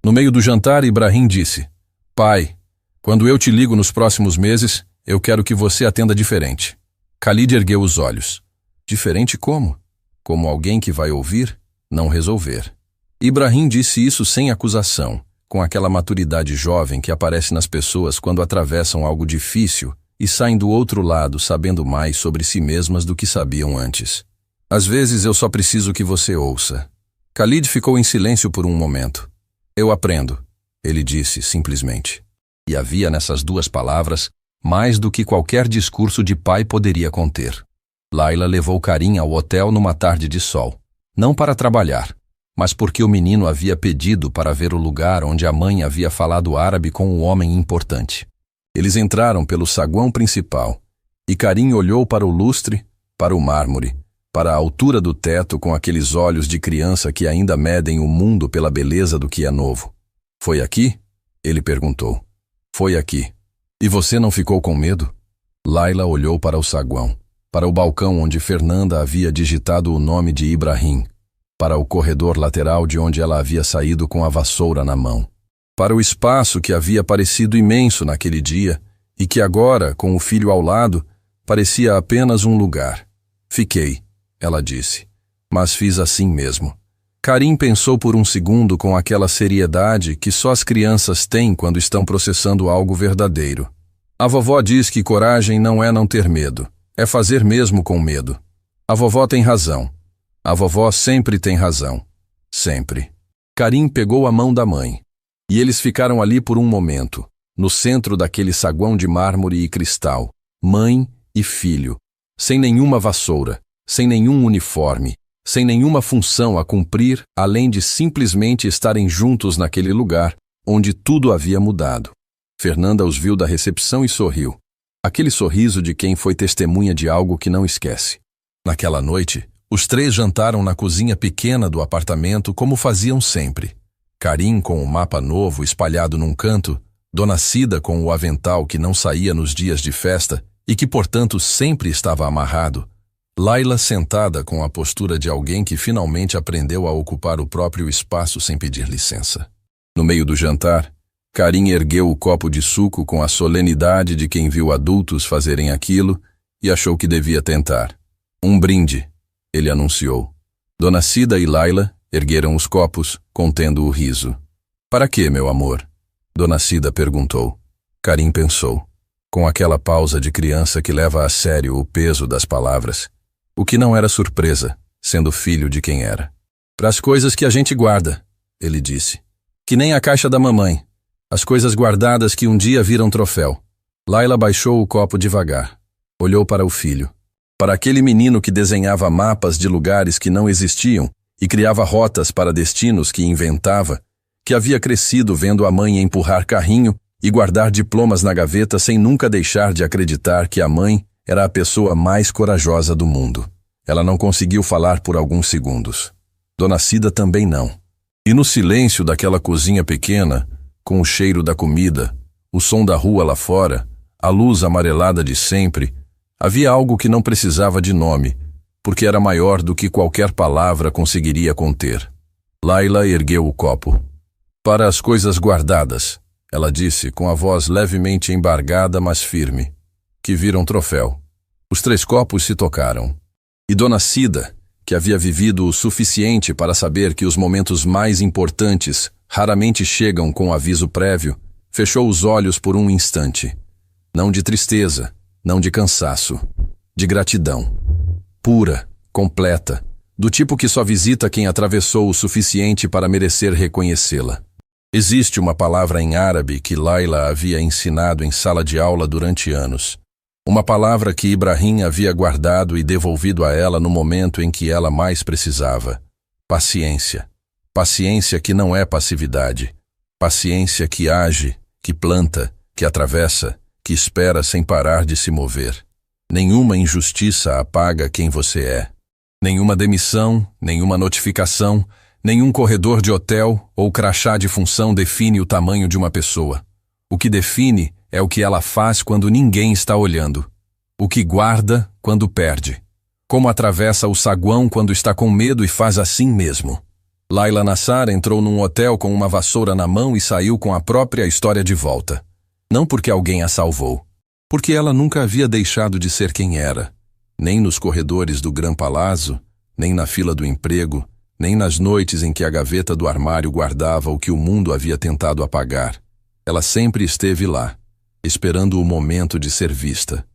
No meio do jantar, Ibrahim disse: Pai, quando eu te ligo nos próximos meses, eu quero que você atenda diferente. Khalid ergueu os olhos. Diferente como? Como alguém que vai ouvir, não resolver. Ibrahim disse isso sem acusação, com aquela maturidade jovem que aparece nas pessoas quando atravessam algo difícil e saem do outro lado sabendo mais sobre si mesmas do que sabiam antes. Às vezes eu só preciso que você ouça. Khalid ficou em silêncio por um momento. Eu aprendo, ele disse simplesmente. E havia nessas duas palavras mais do que qualquer discurso de pai poderia conter. Laila levou Karim ao hotel numa tarde de sol. Não para trabalhar, mas porque o menino havia pedido para ver o lugar onde a mãe havia falado árabe com um homem importante. Eles entraram pelo saguão principal, e Karim olhou para o lustre, para o mármore, para a altura do teto com aqueles olhos de criança que ainda medem o mundo pela beleza do que é novo. Foi aqui? Ele perguntou. Foi aqui. E você não ficou com medo? Laila olhou para o saguão, para o balcão onde Fernanda havia digitado o nome de Ibrahim, para o corredor lateral de onde ela havia saído com a vassoura na mão, para o espaço que havia parecido imenso naquele dia e que agora, com o filho ao lado, parecia apenas um lugar. Fiquei, ela disse, mas fiz assim mesmo. Karim pensou por um segundo com aquela seriedade que só as crianças têm quando estão processando algo verdadeiro. A vovó diz que coragem não é não ter medo, é fazer mesmo com medo. A vovó tem razão. A vovó sempre tem razão. Sempre. Karim pegou a mão da mãe. E eles ficaram ali por um momento, no centro daquele saguão de mármore e cristal, mãe e filho, sem nenhuma vassoura, sem nenhum uniforme, sem nenhuma função a cumprir, além de simplesmente estarem juntos naquele lugar, onde tudo havia mudado. Fernanda os viu da recepção e sorriu. Aquele sorriso de quem foi testemunha de algo que não esquece. Naquela noite, os três jantaram na cozinha pequena do apartamento como faziam sempre. Karim com o mapa novo espalhado num canto, Dona Cida com o avental que não saía nos dias de festa e que, portanto, sempre estava amarrado, Laila sentada com a postura de alguém que finalmente aprendeu a ocupar o próprio espaço sem pedir licença. No meio do jantar, Karim ergueu o copo de suco com a solenidade de quem viu adultos fazerem aquilo e achou que devia tentar. Um brinde, ele anunciou. Dona Cida e Laila ergueram os copos, contendo o riso. Para quê, meu amor? Dona Cida perguntou. Karim pensou, com aquela pausa de criança que leva a sério o peso das palavras. O que não era surpresa, sendo filho de quem era. Para as coisas que a gente guarda, ele disse. Que nem a caixa da mamãe. As coisas guardadas que um dia viram troféu. Laila baixou o copo devagar. Olhou para o filho. Para aquele menino que desenhava mapas de lugares que não existiam e criava rotas para destinos que inventava, que havia crescido vendo a mãe empurrar carrinho e guardar diplomas na gaveta sem nunca deixar de acreditar que a mãe era a pessoa mais corajosa do mundo. Ela não conseguiu falar por alguns segundos. Dona Cida também não. E no silêncio daquela cozinha pequena, com o cheiro da comida, o som da rua lá fora, a luz amarelada de sempre, havia algo que não precisava de nome, porque era maior do que qualquer palavra conseguiria conter. Laila ergueu o copo. Para as coisas guardadas, ela disse com a voz levemente embargada, mas firme, que viram troféu. Os 3 copos se tocaram. E Dona Cida, que havia vivido o suficiente para saber que os momentos mais importantes raramente chegam com aviso prévio, fechou os olhos por um instante. Não de tristeza, não de cansaço, de gratidão. Pura, completa, do tipo que só visita quem atravessou o suficiente para merecer reconhecê-la. Existe uma palavra em árabe que Laila havia ensinado em sala de aula durante anos. Uma palavra que Ibrahim havia guardado e devolvido a ela no momento em que ela mais precisava. Paciência. Paciência que não é passividade. Paciência que age, que planta, que atravessa, que espera sem parar de se mover. Nenhuma injustiça apaga quem você é. Nenhuma demissão, nenhuma notificação, nenhum corredor de hotel ou crachá de função define o tamanho de uma pessoa. O que define é o que ela faz quando ninguém está olhando. O que guarda quando perde. Como atravessa o saguão quando está com medo e faz assim mesmo. Laila Nassar entrou num hotel com uma vassoura na mão e saiu com a própria história de volta. Não porque alguém a salvou. Porque ela nunca havia deixado de ser quem era. Nem nos corredores do Gran Palazzo, nem na fila do emprego, nem nas noites em que a gaveta do armário guardava o que o mundo havia tentado apagar. Ela sempre esteve lá, esperando o momento de ser vista.